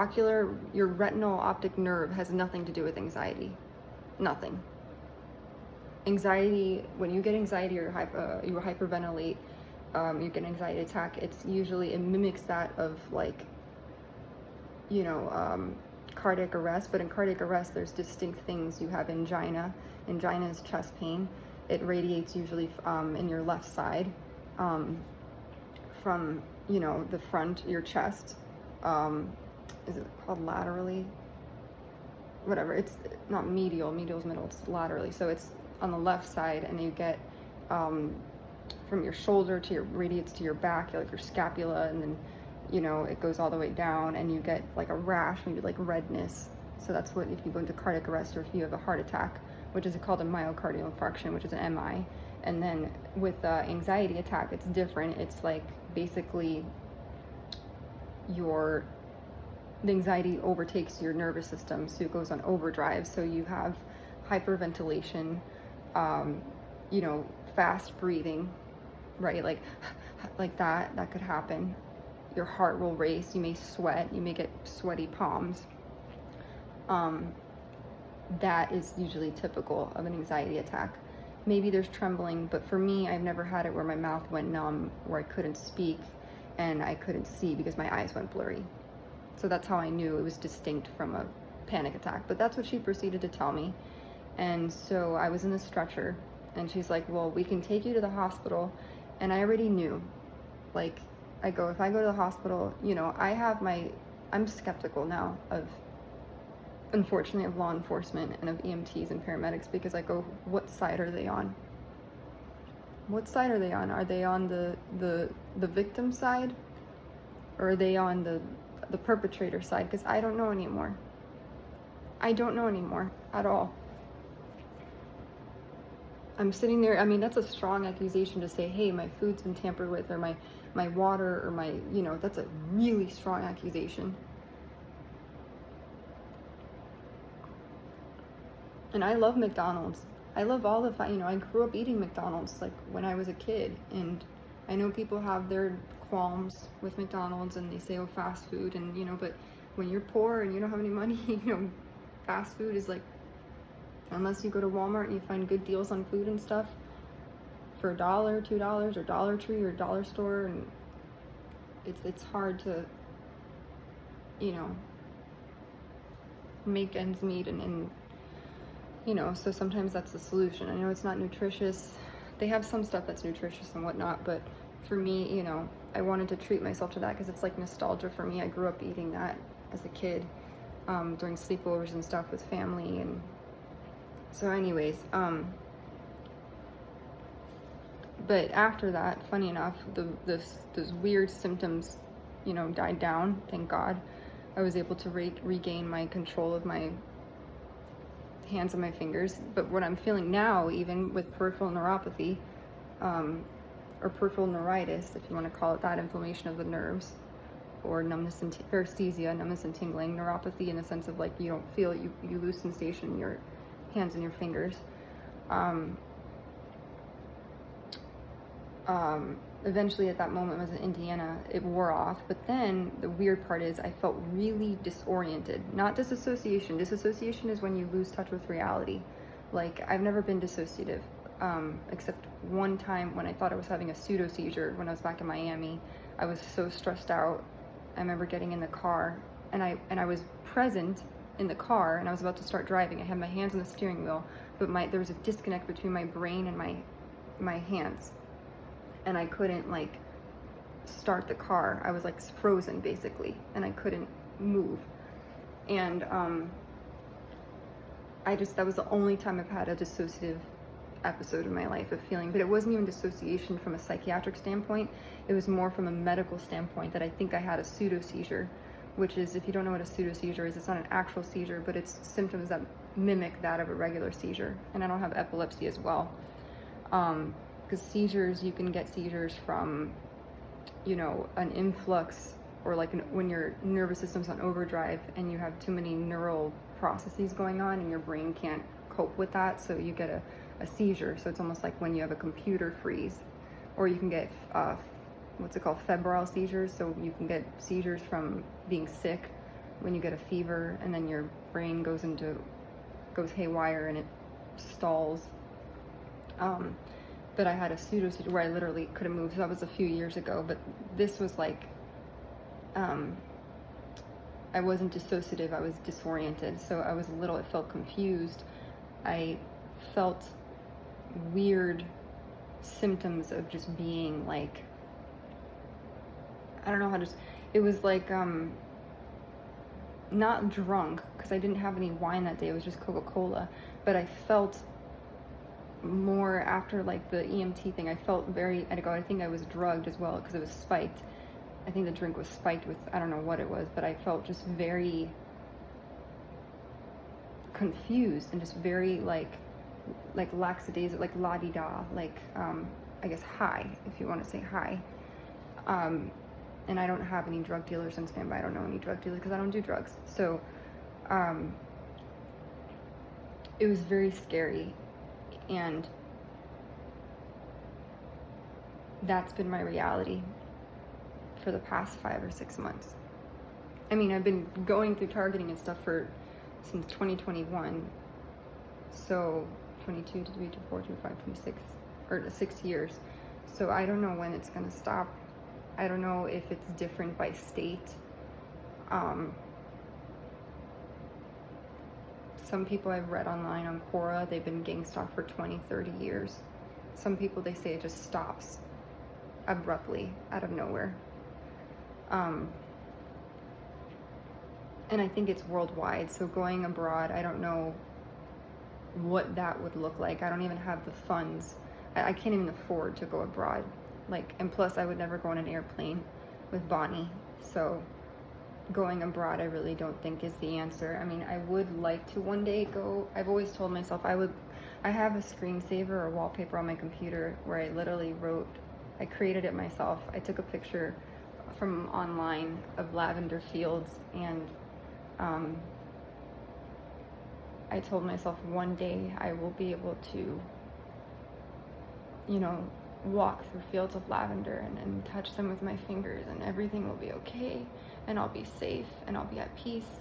retinal optic nerve has nothing to do with anxiety. Nothing. Anxiety, when you get anxiety or you hyperventilate, you get an anxiety attack, it mimics that of like, you know, cardiac arrest. But in cardiac arrest, there's distinct things. You have angina. Angina is chest pain. It radiates usually in your left side, from, you know, the front, your chest. Is it called laterally? Whatever, it's not medial. Medial's middle, it's laterally. So it's on the left side, and you get from your shoulder to your radiates to your back, like your scapula, and then, you know, it goes all the way down, and you get like a rash, maybe like redness. So that's what, if you go into cardiac arrest or if you have a heart attack, which is called a myocardial infarction, which is an MI. And then with anxiety attack, it's different. It's like basically the anxiety overtakes your nervous system, so it goes on overdrive. So you have hyperventilation, you know, fast breathing, right? Like that could happen. Your heart will race, you may sweat, you may get sweaty palms. That is usually typical of an anxiety attack. Maybe there's trembling, but for me, I've never had it where my mouth went numb, where I couldn't speak and I couldn't see because my eyes went blurry. So that's how I knew it was distinct from a panic attack. But that's what she proceeded to tell me. And so I was in the stretcher, and she's like, well, we can take you to the hospital. And I already knew, like, I go, if I go to the hospital, you know, I'm skeptical now of, unfortunately, of law enforcement and of EMTs and paramedics, because I go, what side are they on? What side are they on? Are they on the victim side, or are they on the perpetrator side? Because I don't know anymore. I don't know anymore at all. I'm sitting there, I mean, that's a strong accusation to say, hey, my food's been tampered with, or my water, or my, you know, that's a really strong accusation. And I love McDonald's. I love all the, you know, I grew up eating McDonald's, like, when I was a kid. And I know people have their qualms with McDonald's, and they say, oh, fast food, and, you know, but when you're poor and you don't have any money, you know, fast food is like, unless you go to Walmart and you find good deals on food and stuff for $1, $2, or Dollar Tree or Dollar Store, and it's hard to, you know, make ends meet, and you know, so sometimes that's the solution. I know it's not nutritious. They have some stuff that's nutritious and whatnot, but for me, you know, I wanted to treat myself to that because it's like nostalgia for me. I grew up eating that as a kid, during sleepovers and stuff with family. And so anyways, but after that, funny enough, those weird symptoms, you know, died down, thank God. I was able to regain my control of my hands and my fingers. But what I'm feeling now, even with peripheral neuropathy, or peripheral neuritis, if you want to call it that, inflammation of the nerves, or numbness and paresthesia, numbness and tingling, neuropathy in the sense of like you don't feel it, you lose sensation in your hands and your fingers. Eventually at that moment, I was in Indiana, it wore off. But then the weird part is I felt really disoriented. Not disassociation. Disassociation is when you lose touch with reality. Like, I've never been dissociative, except one time when I thought I was having a pseudo seizure when I was back in Miami. I was so stressed out. I remember getting in the car, and I was present in the car, and I was about to start driving. I had my hands on the steering wheel, but there was a disconnect between my brain and my hands. And I couldn't like start the car. I was like frozen basically, and I couldn't move. And that was the only time I've had a dissociative episode in my life of feeling. But it wasn't even dissociation from a psychiatric standpoint. It was more from a medical standpoint that I think I had a pseudo seizure, which is, if you don't know what a pseudo seizure is, it's not an actual seizure, but it's symptoms that mimic that of a regular seizure. And I don't have epilepsy as well. Because seizures, you can get seizures from, you know, an influx, or like when your nervous system's on overdrive and you have too many neural processes going on and your brain can't cope with that, so you get a seizure. So it's almost like when you have a computer freeze. Or you can get what's it called, febrile seizures. So you can get seizures from being sick, when you get a fever and then your brain goes haywire and it stalls. But I had a pseudo seizure where I literally couldn't move. So that was a few years ago. But this was like, I wasn't dissociative, I was disoriented. So I felt confused. I felt weird symptoms of just being like, I don't know how to, it was like, not drunk, because I didn't have any wine that day, it was just Coca-Cola. But I felt more after like the EMT thing. I felt very, I think I was drugged as well because it was spiked. I think the drink was spiked with, I don't know what it was, but I felt just very confused and just very like lackadaisical, like la-di-da, like I guess high, if you want to say high. And I don't have any drug dealers on standby. I don't know any drug dealers because I don't do drugs. So it was very scary, and that's been my reality for the past 5 or 6 months. I mean, I've been going through targeting and stuff since 2021, so 22, 23, 24, 25, 26, or 6 years. So I don't know when it's gonna stop. I don't know if it's different by state. Some people I've read online on Quora, they've been getting stock for 20, 30 years. Some people, they say it just stops abruptly out of nowhere. And I think it's worldwide. So going abroad, I don't know what that would look like. I don't even have the funds. I can't even afford to go abroad. Like, and plus I would never go on an airplane with Bonnie. So going abroad, I really don't think is the answer. I mean, I would like to one day go. I've always told myself I have a screensaver or wallpaper on my computer where I literally I created it myself. I took a picture from online of lavender fields, and I told myself one day I will be able to, walk through fields of lavender and touch them with my fingers, and everything will be okay, and I'll be safe, and I'll be at peace.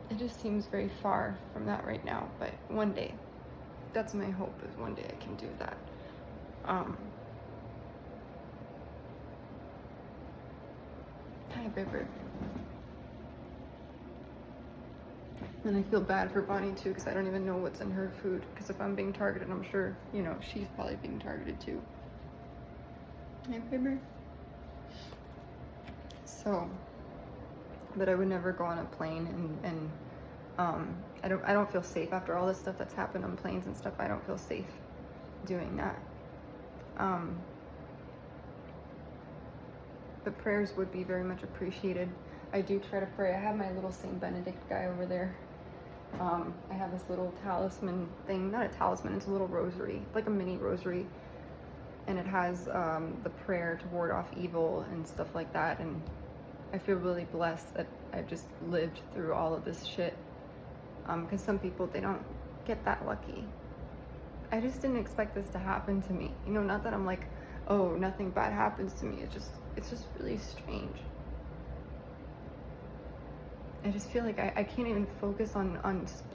It just seems very far from that right now, but one day, that's my hope, is one day I can do that. Hi, baby. And I feel bad for Bonnie too, because I don't even know what's in her food, because if I'm being targeted, I'm sure, she's probably being targeted too. Hey, baby. So, but I would never go on a plane, and I don't feel safe after all this stuff that's happened on planes and stuff. I don't feel safe doing that. But prayers would be very much appreciated. I do try to pray. I have my little Saint Benedict guy over there. I have this little talisman thing, not a talisman, it's a little rosary, like a mini rosary, and it has the prayer to ward off evil and stuff like that. And I feel really blessed that I've just lived through all of this shit, because some people, they don't get that lucky. I just didn't expect this to happen to me. Not that I'm like, oh, nothing bad happens to me. It's just really strange. I just feel like I can't even focus on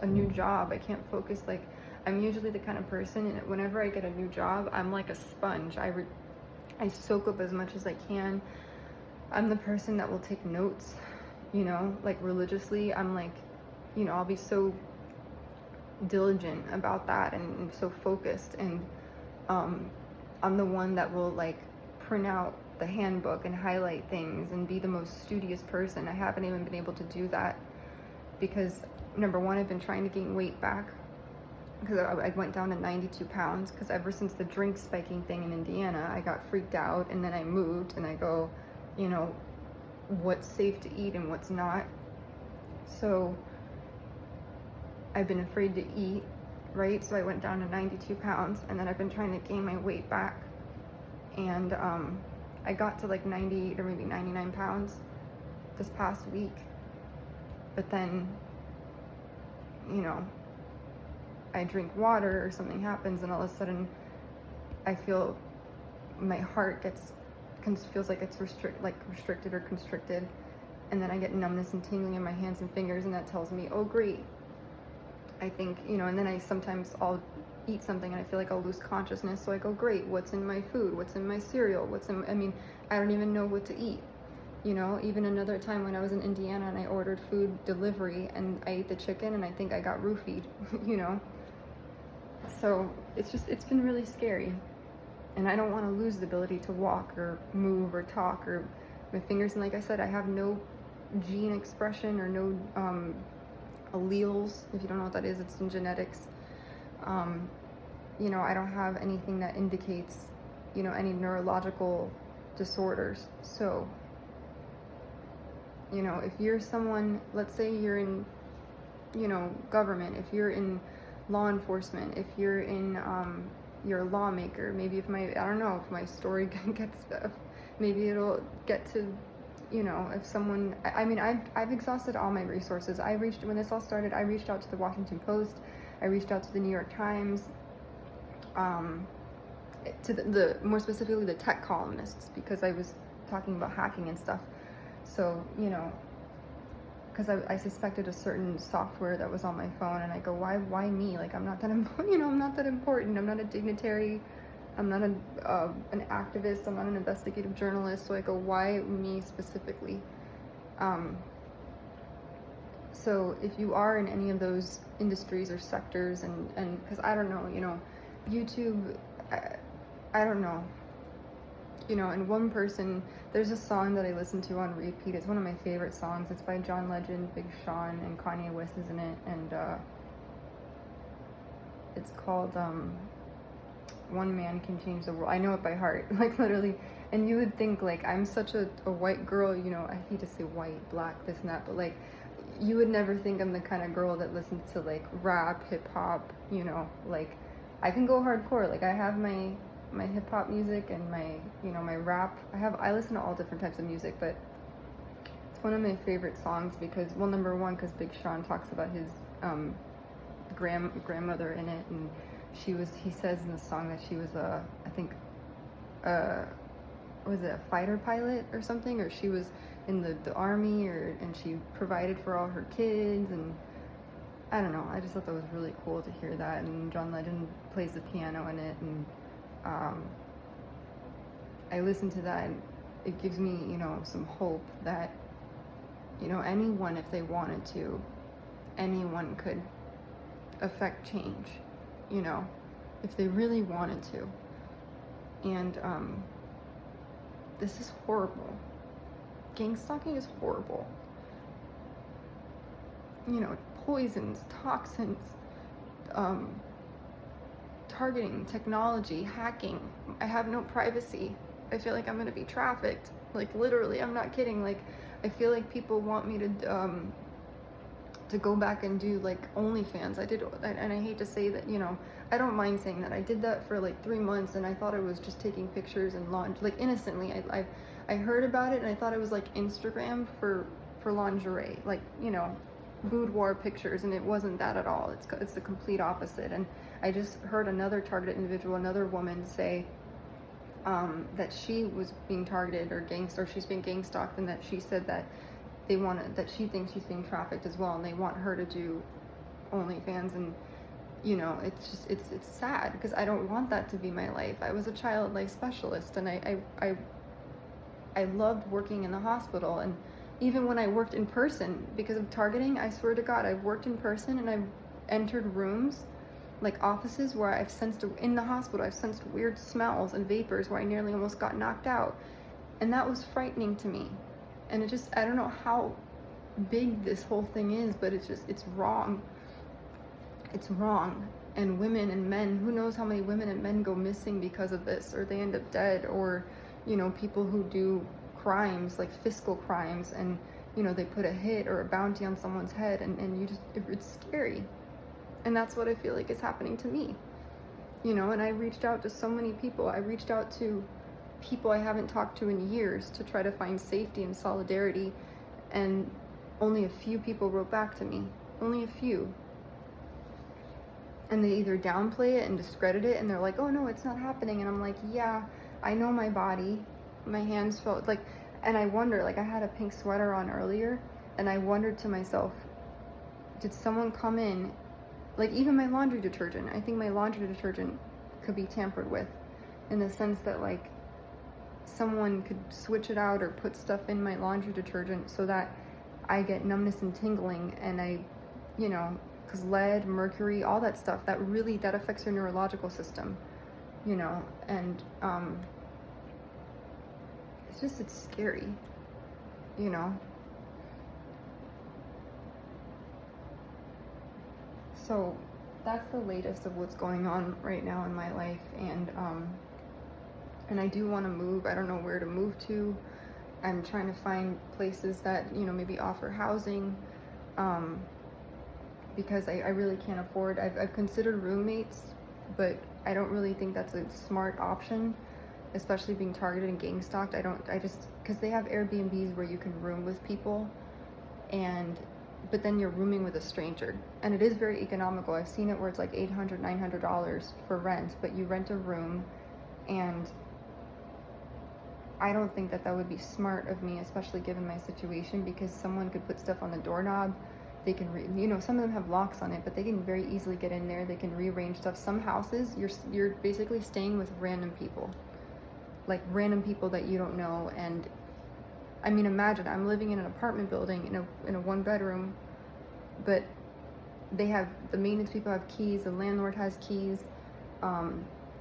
a new job. I can't focus. Like, I'm usually the kind of person, and whenever I get a new job, I'm like a sponge. I soak up as much as I can. I'm the person that will take notes, like religiously. I'm like, I'll be so diligent about that and so focused. And I'm the one that will like print out the handbook and highlight things and be the most studious person. I haven't even been able to do that because, number one, I've been trying to gain weight back because I went down to 92 pounds because ever since the drink spiking thing in Indiana, I got freaked out, and then I moved and I go, what's safe to eat and what's not. So I've been afraid to eat, right? So I went down to 92 pounds, and then I've been trying to gain my weight back, and I got to like 98 or maybe 99 pounds this past week. But then, I drink water or something happens, and all of a sudden I feel my heart feels like it's restricted or constricted, and then I get numbness and tingling in my hands and fingers, and that tells me, oh great, I think, and then I'll eat something and I feel like I'll lose consciousness, so I go, great, what's in my food, what's in my cereal, I don't even know what to eat. Even another time when I was in Indiana and I ordered food delivery and I ate the chicken and I think I got roofied, so it's been really scary, and I don't want to lose the ability to walk or move or talk or my fingers. And like I said, I have no gene expression or no alleles. If you don't know what that is, it's in genetics. You know, I don't have anything that indicates, you know, any neurological disorders. So, you know, if you're someone, let's say you're in, you know, government, if you're in law enforcement, if you're in, you're a lawmaker, maybe if my, I don't know, if my story gets, maybe it'll get to, you know, if someone, I mean, I've exhausted all my resources. When this all started, I reached out to the Washington Post, I reached out to the New York Times, to the more specifically the tech columnists, because I was talking about hacking and stuff. So, you know, because I suspected a certain software that was on my phone, and I go, why me? Like, I'm not that important, you know, I'm not that important. I'm not a dignitary. I'm not an activist. I'm not an investigative journalist. So I go, why me specifically? So if you are in any of those industries or sectors, and because I don't know, you know, YouTube, I don't know, you know, and one person, there's a song that I listen to on repeat. It's one of my favorite songs. It's by John Legend, Big Sean, and Kanye West is in it, and it's called One Man Can Change the World. I know it by heart, like literally. And you would think, like, I'm such a white girl, you know, I hate to say white, black, this and that, but like, you would never think I'm the kind of girl that listens to like rap, hip hop, you know, like I can go hardcore. Like, I have my hip hop music and my, you know, my rap. I listen to all different types of music, but it's one of my favorite songs because, well, number one, because Big Sean talks about his grandmother in it, and he says in the song that she was I think was it a fighter pilot or something, or she was in the army, and she provided for all her kids, and I don't know, I just thought that was really cool to hear that. And John Legend plays the piano in it, and I listen to that, and it gives me, you know, some hope that, you know, anyone, if they wanted to, anyone could affect change, you know, if they really wanted to. And this is horrible. Gang stalking is horrible. You know, poisons, toxins, targeting, technology, hacking. I have no privacy. I feel like I'm gonna be trafficked. Like, literally, I'm not kidding. Like, I feel like people want me to go back and do like OnlyFans. I did, and I hate to say that, you know, I don't mind saying that. I did that for like 3 months, and I thought it was just taking pictures and like innocently. I heard about it, and I thought it was like Instagram for lingerie, like, you know, boudoir pictures, and it wasn't that at all. It's the complete opposite. And I just heard another targeted individual, another woman, say that she was being targeted or she's being gang stalked, and that she said that that she thinks she's being trafficked as well, and they want her to do OnlyFans. And, you know, it's just, it's sad, because I don't want that to be my life. I was a child life specialist, and I loved working in the hospital. And even when I worked in person, because of targeting, I swear to God, I've worked in person, and I've entered rooms, like offices, where in the hospital, I've sensed weird smells and vapors where I nearly almost got knocked out. And that was frightening to me. And it just, I don't know how big this whole thing is, but it's wrong. It's wrong. And women and men, who knows how many women and men go missing because of this, or they end up dead, or, you know, people who do crimes, like fiscal crimes, and, you know, they put a hit or a bounty on someone's head, and you just, it's scary. And that's what I feel like is happening to me, you know. And I reached out to so many people. I reached out to people I haven't talked to in years to try to find safety and solidarity, and only a few people wrote back to me. Only a few. And they either downplay it and discredit it, and they're like, oh no, it's not happening. And I'm like, yeah, I know my body. My hands felt like, and I wonder, like, I had a pink sweater on earlier, and I wondered to myself, did someone come in, like, even my laundry detergent, I think my laundry detergent could be tampered with, in the sense that, like, someone could switch it out or put stuff in my laundry detergent so that I get numbness and tingling, and I, you know, because lead, mercury, all that stuff, that affects your neurological system, you know. And it's scary, you know. So, that's the latest of what's going on right now in my life. And I do want to move. I don't know where to move to. I'm trying to find places that, you know, maybe offer housing, because I really can't afford. I've considered roommates, but I don't really think that's a smart option, especially being targeted and gang stalked. Because they have Airbnbs where you can room with people, but then you're rooming with a stranger, and it is very economical. I've seen it where it's like $800, $900 for rent, but you rent a room, and I don't think that would be smart of me, especially given my situation, because someone could put stuff on the doorknob. They can, you know, some of them have locks on it, but they can very easily get in there. They can rearrange stuff. Some houses, you're basically staying with random people, like random people that you don't know. And I mean, imagine I'm living in an apartment building in a one bedroom, but the maintenance people have keys, the landlord has keys,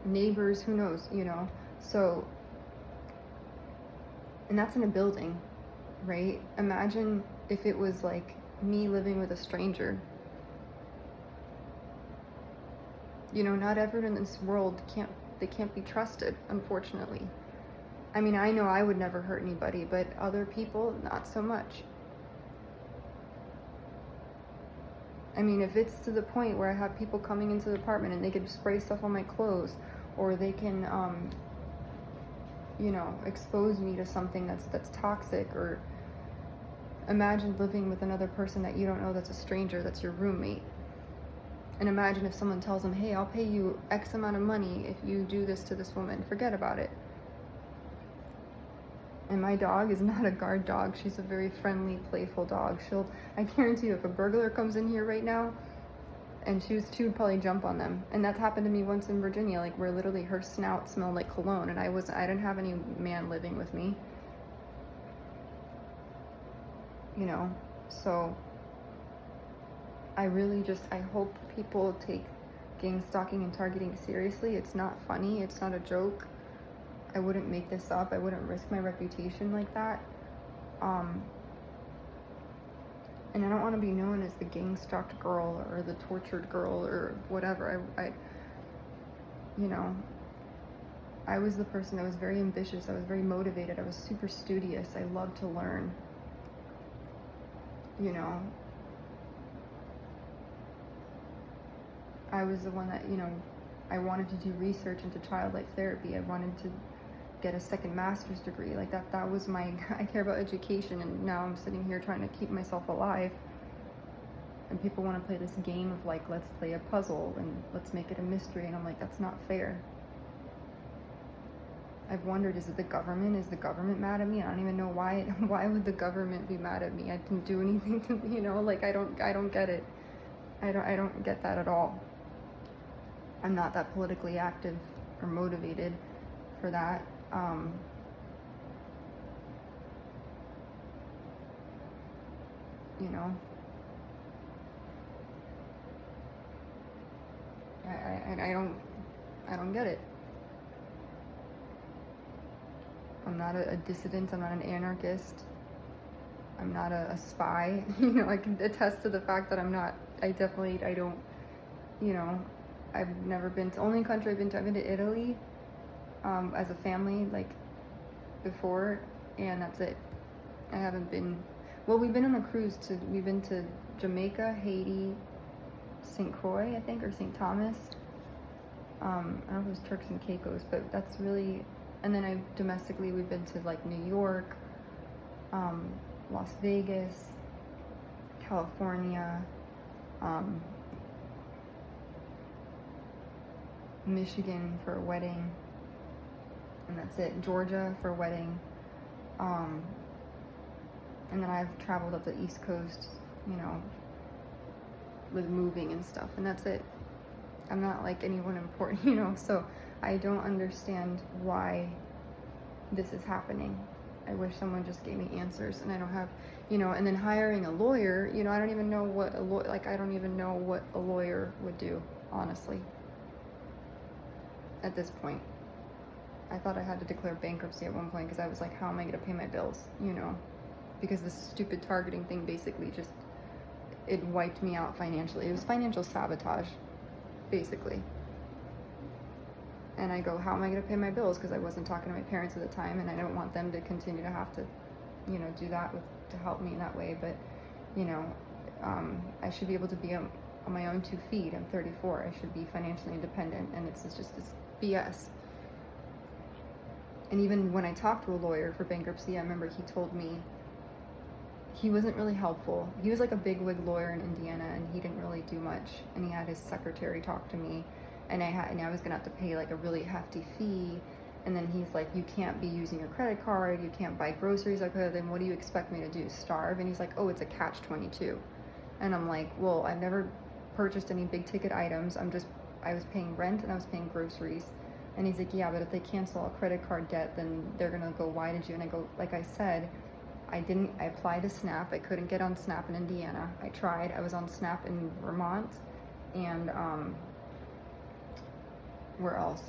neighbors, who knows, you know. So, and that's in a building, right? Imagine if it was like me living with a stranger. You know, not everyone in this world can't be trusted, unfortunately. I mean, I know I would never hurt anybody, but other people, not so much. I mean, if it's to the point where I have people coming into the apartment and they could spray stuff on my clothes, or they can, you know, expose me to something that's toxic, or imagine living with another person that you don't know, that's a stranger, that's your roommate. And imagine if someone tells them, hey, I'll pay you X amount of money if you do this to this woman. Forget about it. And my dog is not a guard dog. She's a very friendly, playful dog. I guarantee you, if a burglar comes in here right now, and she would probably jump on them. And that's happened to me once in Virginia, like where literally her snout smelled like cologne, and I didn't have any man living with me. You know, so I hope people take gang stalking and targeting seriously. It's not funny. It's not a joke. I wouldn't make this up. I wouldn't risk my reputation like that. And I don't want to be known as the gang stalked girl or the tortured girl or whatever. You know, I was the person that was very ambitious. I was very motivated. I was super studious. I loved to learn. You know, I was the one that, you know, I wanted to do research into child life therapy. I wanted to get a second master's degree. Like that was I care about education, and now I'm sitting here trying to keep myself alive. And people want to play this game of like, let's play a puzzle and let's make it a mystery. And I'm like, that's not fair. I've wondered, is it the government? Is the government mad at me? I don't even know why. Why would the government be mad at me? I didn't do anything to, you know, like I don't get it. I don't get that at all. I'm not that politically active or motivated for that. You know, I don't get it. I'm not a dissident. I'm not an anarchist. I'm not a spy. You know, I can attest to the fact that I'm not. I don't. You know, I've never been to. Only country I've been to Italy, as a family, like before, and that's it. I haven't been. Well, we've been on a cruise we've been to Jamaica, Haiti, St. Croix, I think, or St. Thomas. I don't know if it was Turks and Caicos, but that's really. And then domestically, we've been to like New York, Las Vegas, California, Michigan for a wedding, and that's it. Georgia for a wedding. And then I've traveled up the East Coast, you know, with moving and stuff, and that's it. I'm not like anyone important, you know, so I don't understand why this is happening. I wish someone just gave me answers, and I don't have, you know, and then hiring a lawyer, you know, I don't even know what I don't even know what a lawyer would do, honestly. At this point, I thought I had to declare bankruptcy at one point because I was like, how am I going to pay my bills, you know, because this stupid targeting thing basically just, it wiped me out financially. It was financial sabotage. basically. And I go, how am I going to pay my bills? Because I wasn't talking to my parents at the time, and I don't want them to continue to have to, do that to help me in that way. But, I should be able to be on my own 2 feet. I'm 34. I should be financially independent, and it's just this BS. And even when I talked to a lawyer for bankruptcy, I remember he told me he wasn't really helpful. He was like a bigwig lawyer in Indiana, and he didn't really do much. And he had his secretary talk to me, and I was gonna have to pay like a really hefty fee. And then he's like, you can't be using your credit card, you can't buy groceries. Like, then what do you expect me to do? Starve? And he's like, oh, it's a catch-22. And I'm like, well, I've never purchased any big ticket items. I was paying rent and I was paying groceries. And he's like, yeah, but if they cancel a credit card debt, then they're gonna go, why did you? And I go, like I said, I applied to SNAP. I couldn't get on SNAP in Indiana. I tried. I was on SNAP in Vermont, and where else?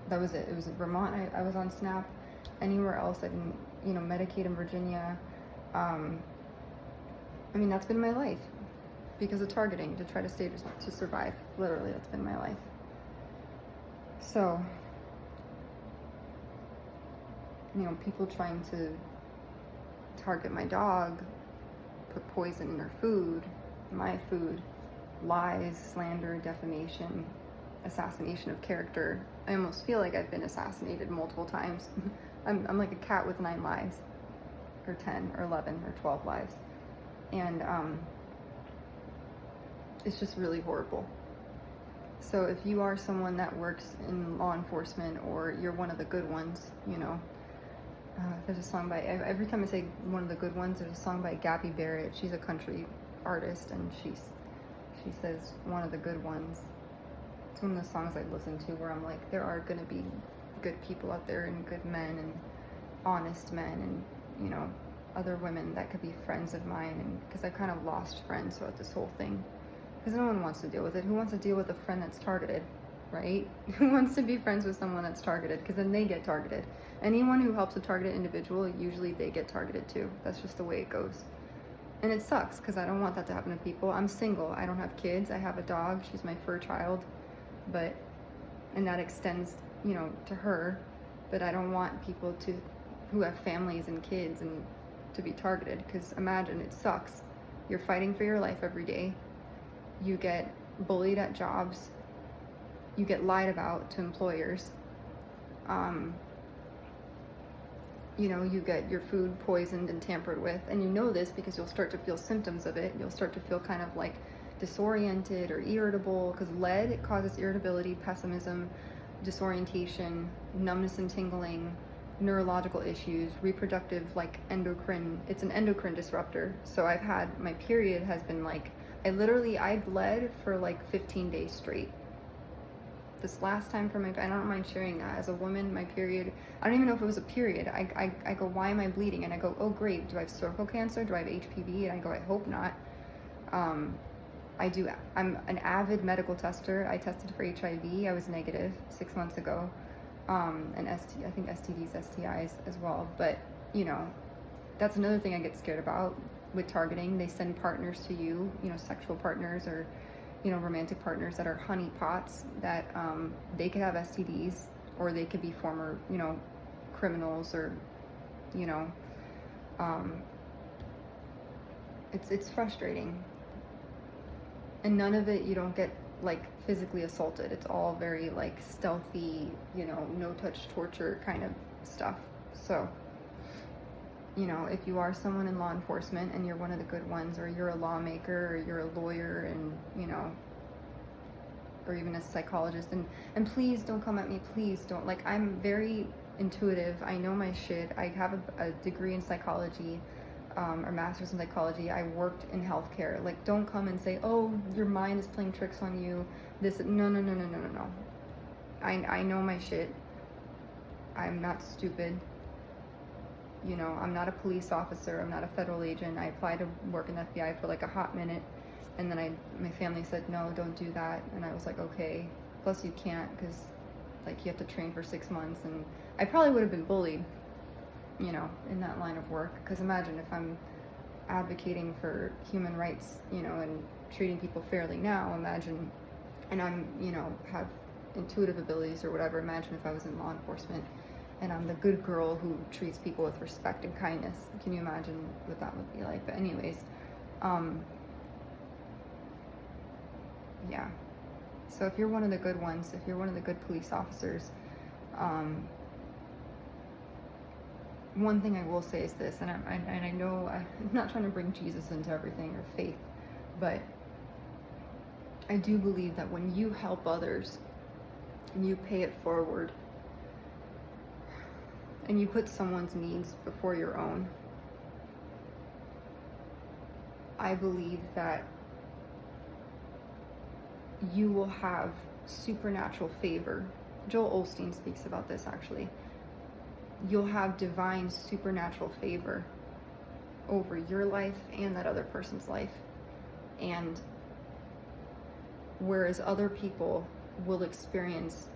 That was it. It was in Vermont. I was on SNAP. Anywhere else, I didn't, Medicaid in Virginia. That's been my life because of targeting to try to survive. Literally, that's been my life. So, people trying to target my dog, put poison in her food, my food, lies, slander, defamation, assassination of character. I almost feel like I've been assassinated multiple times. I'm like a cat with 9 lives, or 10, or 11, or 12 lives. And it's just really horrible. So if you are someone that works in law enforcement, or you're one of the good ones, there's a song by, every time I say one of the good ones, there's a song by Gabby Barrett. She's a country artist, and she says one of the good ones. It's one of the songs I listen to where I'm like, there are going to be good people out there, and good men, and honest men, and other women that could be friends of mine. And because I've kind of lost friends throughout this whole thing, because no one wants to deal with it. Who wants to deal with a friend that's targeted, right? Who wants to be friends with someone that's targeted? Because then they get targeted. Anyone who helps a targeted individual, usually they get targeted too. That's just the way it goes. And it sucks, because I don't want that to happen to people. I'm single. I don't have kids. I have a dog. She's my fur child. And that extends, to her. But I don't want people who have families and kids and to be targeted, because imagine, it sucks. You're fighting for your life every day. You get bullied at jobs. You get lied about to employers. You get your food poisoned and tampered with, and this because you'll start to feel symptoms of it. You'll start to feel kind of like disoriented or irritable, because lead causes irritability, pessimism, disorientation, numbness and tingling, neurological issues, reproductive, like endocrine. It's an endocrine disruptor. So my period has been like, I bled for like 15 days straight. This last time I don't mind sharing that, as a woman, my period, I don't even know if it was a period. I go, why am I bleeding? And I go, oh great, do I have cervical cancer? Do I have HPV? And I go, I hope not. I do. I'm an avid medical tester. I tested for HIV. I was negative 6 months ago. And I think STDs, STIs as well. But, that's another thing I get scared about with targeting. They send partners to you, sexual partners, or romantic partners that are honey pots, that they could have STDs, or they could be former, criminals, or, it's frustrating. And none of it, you don't get like physically assaulted. It's all very like stealthy, no touch torture kind of stuff. So, if you are someone in law enforcement and you're one of the good ones, or you're a lawmaker, or you're a lawyer, and or even a psychologist, and please don't come at me. Please don't. Like, I'm very intuitive. I know my shit. I have a degree in psychology, or master's in psychology. I worked in healthcare. Like, don't come and say, oh, your mind is playing tricks on you. No. I know my shit. I'm not stupid. I'm not a police officer. I'm not a federal agent. I applied to work in the FBI for like a hot minute, and then my family said, no, don't do that. And I was like, okay. Plus you can't, because like you have to train for 6 months, and I probably would have been bullied, in that line of work. Because imagine if I'm advocating for human rights, and treating people fairly now, imagine and I'm, have intuitive abilities or whatever. Imagine if I was in law enforcement and I'm the good girl who treats people with respect and kindness. Can you imagine what that would be like? But anyways, yeah. So if you're one of the good ones, if you're one of the good police officers, one thing I will say is this, and I know I'm not trying to bring Jesus into everything or faith, but I do believe that when you help others and you pay it forward and you put someone's needs before your own, I believe that you will have supernatural favor. Joel Osteen speaks about this, actually. You'll have divine supernatural favor over your life and that other person's life. And whereas other people will experience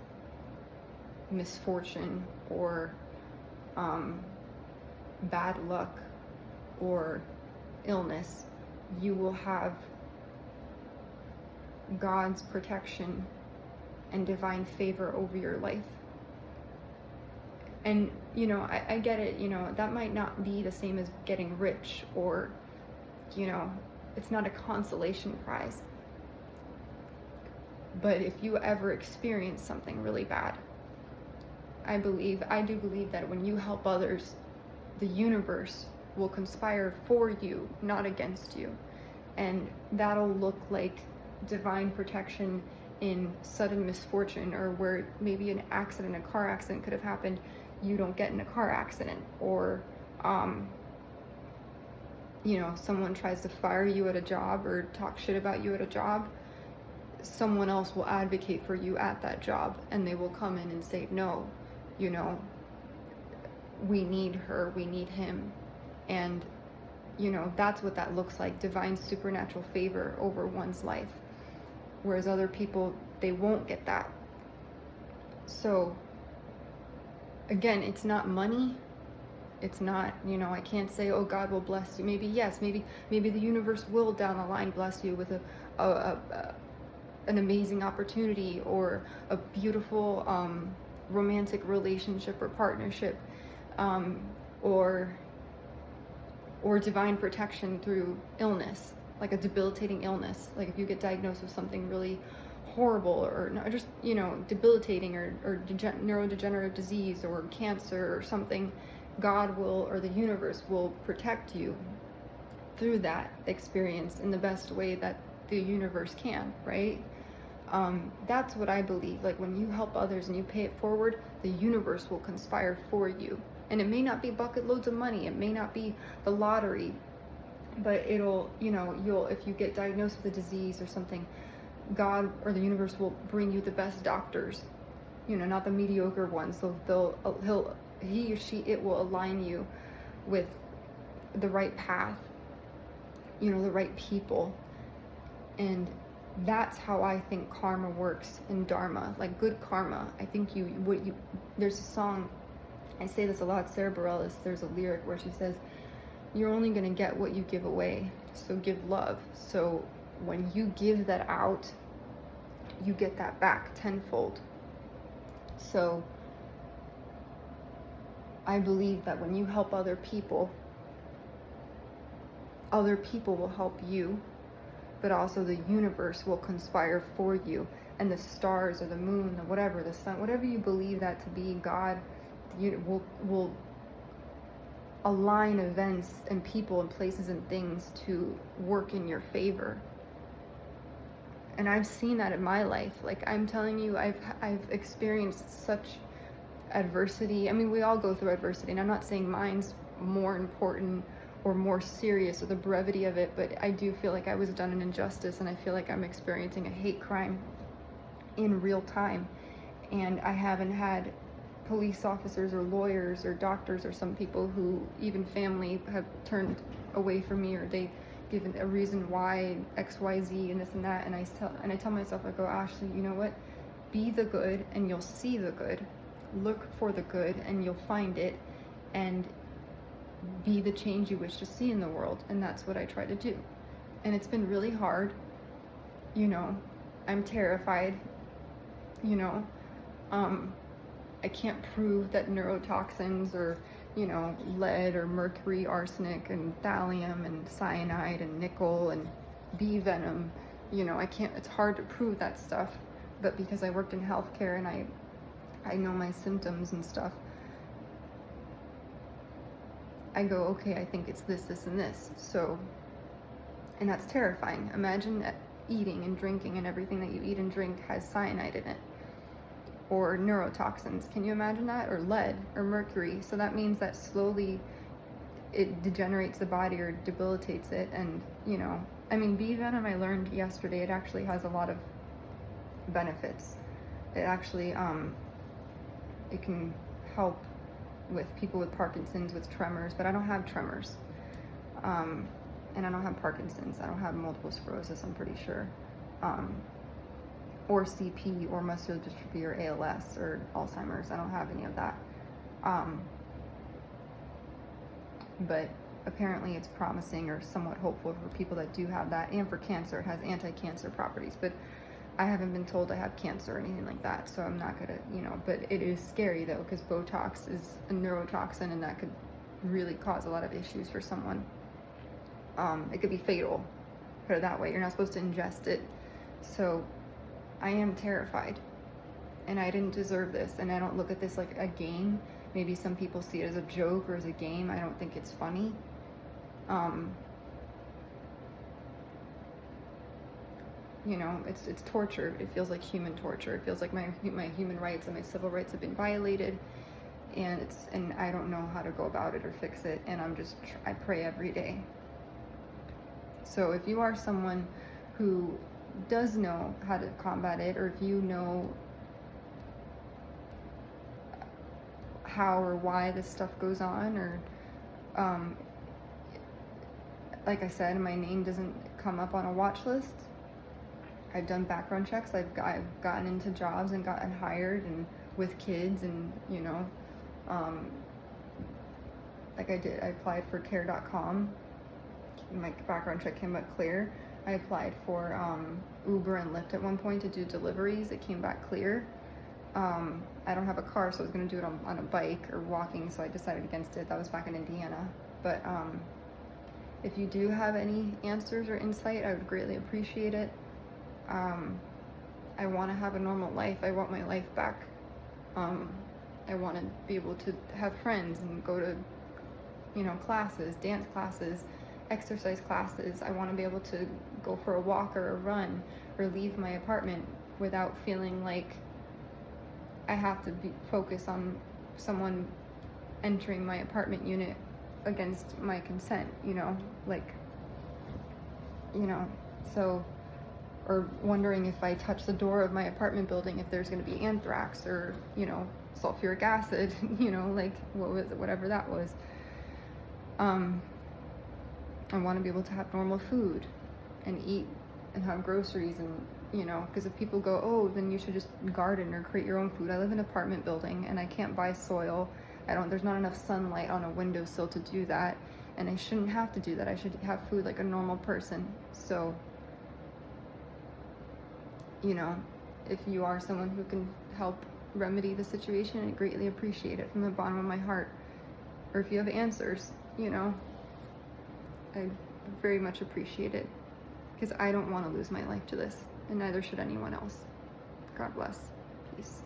misfortune or bad luck or illness, you will have God's protection and divine favor over your life. And, I get it, that might not be the same as getting rich or, it's not a consolation prize. But if you ever experience something really bad, I do believe that when you help others, the universe will conspire for you, not against you. And that'll look like divine protection in sudden misfortune, or where maybe a car accident could have happened, you don't get in a car accident, or someone tries to fire you at a job or talk shit about you at a job, someone else will advocate for you at that job, and they will come in and say, no, we need her, we need him. And that's what that looks like, divine supernatural favor over one's life. Whereas other people, they won't get that. So again, it's not money. It's not, I can't say, oh, God will bless you. Maybe yes, maybe the universe will down the line bless you with an amazing opportunity or a beautiful romantic relationship or partnership, or divine protection through illness, like a debilitating illness. Like if you get diagnosed with something really horrible or just, debilitating or neurodegenerative disease or cancer or something, God will, or the universe will protect you through that experience in the best way that the universe can, right? That's what I believe. Like when you help others and you pay it forward, the universe will conspire for you. And it may not be bucket loads of money, it may not be the lottery, but it'll, if you get diagnosed with a disease or something, God or the universe will bring you the best doctors, not the mediocre ones. So he or she, it will align you with the right path, the right people. And that's how I think karma works in Dharma, like good karma. I think there's a song, I say this a lot, Sarah Bareilles, there's a lyric where she says, you're only going to get what you give away, so give love. So when you give that out, you get that back tenfold. So I believe that when you help other people will help you, but also the universe will conspire for you, and the stars or the moon or whatever, the sun, whatever you believe that to be, God will align events and people and places and things to work in your favor. And I've seen that in my life. Like I'm telling you, I've experienced such adversity. I mean, we all go through adversity, and I'm not saying mine's more important or more serious or the brevity of it, but I do feel like I was done an injustice, and I feel like I'm experiencing a hate crime in real time. And I haven't had police officers or lawyers or doctors or some people who, even family, have turned away from me, or they given a reason why XYZ and this and that. And I tell myself, I go, Ashley, you know what? Be the good and you'll see the good. Look for the good and you'll find it, and be the change you wish to see in the world. And that's what I try to do. And it's been really hard, I'm terrified, you know. I can't prove that neurotoxins or, lead or mercury, arsenic and thallium and cyanide and nickel and bee venom, it's hard to prove that stuff. But because I worked in healthcare and I know my symptoms and stuff, I go, okay, I think it's this, this, and this. So, and that's terrifying. Imagine that eating and drinking and everything that you eat and drink has cyanide in it. Or neurotoxins. Can you imagine that? Or lead or mercury. So that means that slowly it degenerates the body or debilitates it. And, bee venom, I learned yesterday, it actually has a lot of benefits. It actually, it can help with people with Parkinson's, with tremors, but I don't have tremors. And I don't have Parkinson's. I don't have multiple sclerosis, I'm pretty sure. Or CP, or muscular dystrophy, or ALS, or Alzheimer's. I don't have any of that. But apparently it's promising or somewhat hopeful for people that do have that, and for cancer. It has anti-cancer properties. But I haven't been told I have cancer or anything like that, so I'm not gonna, but it is scary though, because botox is a neurotoxin, and that could really cause a lot of issues for someone. It could be fatal, put it that way. You're not supposed to ingest it. So I am terrified, and I didn't deserve this, and I don't look at this like a game. Maybe some people see it as a joke or as a game. I don't think it's funny. It's torture. It feels like human torture. It feels like my human rights and my civil rights have been violated, and I don't know how to go about it or fix it, and I pray every day. So if you are someone who does know how to combat it, or if you know how or why this stuff goes on, or like I said, my name doesn't come up on a watch list. I've done background checks. I've gotten into jobs and gotten hired, and with kids, and like I did. I applied for care.com. My background check came back clear. I applied for Uber and Lyft at one point to do deliveries. It came back clear. I don't have a car, so I was going to do it on a bike or walking, so I decided against it. That was back in Indiana. But if you do have any answers or insight, I would greatly appreciate it. I want to have a normal life. I want my life back. I want to be able to have friends and go to, classes, dance classes, exercise classes. I want to be able to go for a walk or a run, or leave my apartment without feeling like I have to focus on someone entering my apartment unit against my consent, so, or wondering if I touch the door of my apartment building if there's going to be anthrax or, sulfuric acid, whatever that was. I want to be able to have normal food and eat and have groceries, and because if people go, oh, then you should just garden or create your own food. I live in an apartment building and I can't buy soil. There's not enough sunlight on a windowsill to do that, and I shouldn't have to do that. I should have food like a normal person. So, if you are someone who can help remedy the situation, I greatly appreciate it from the bottom of my heart. Or if you have answers, I very much appreciate it, because I don't want to lose my life to this, and neither should anyone else. God bless. Peace.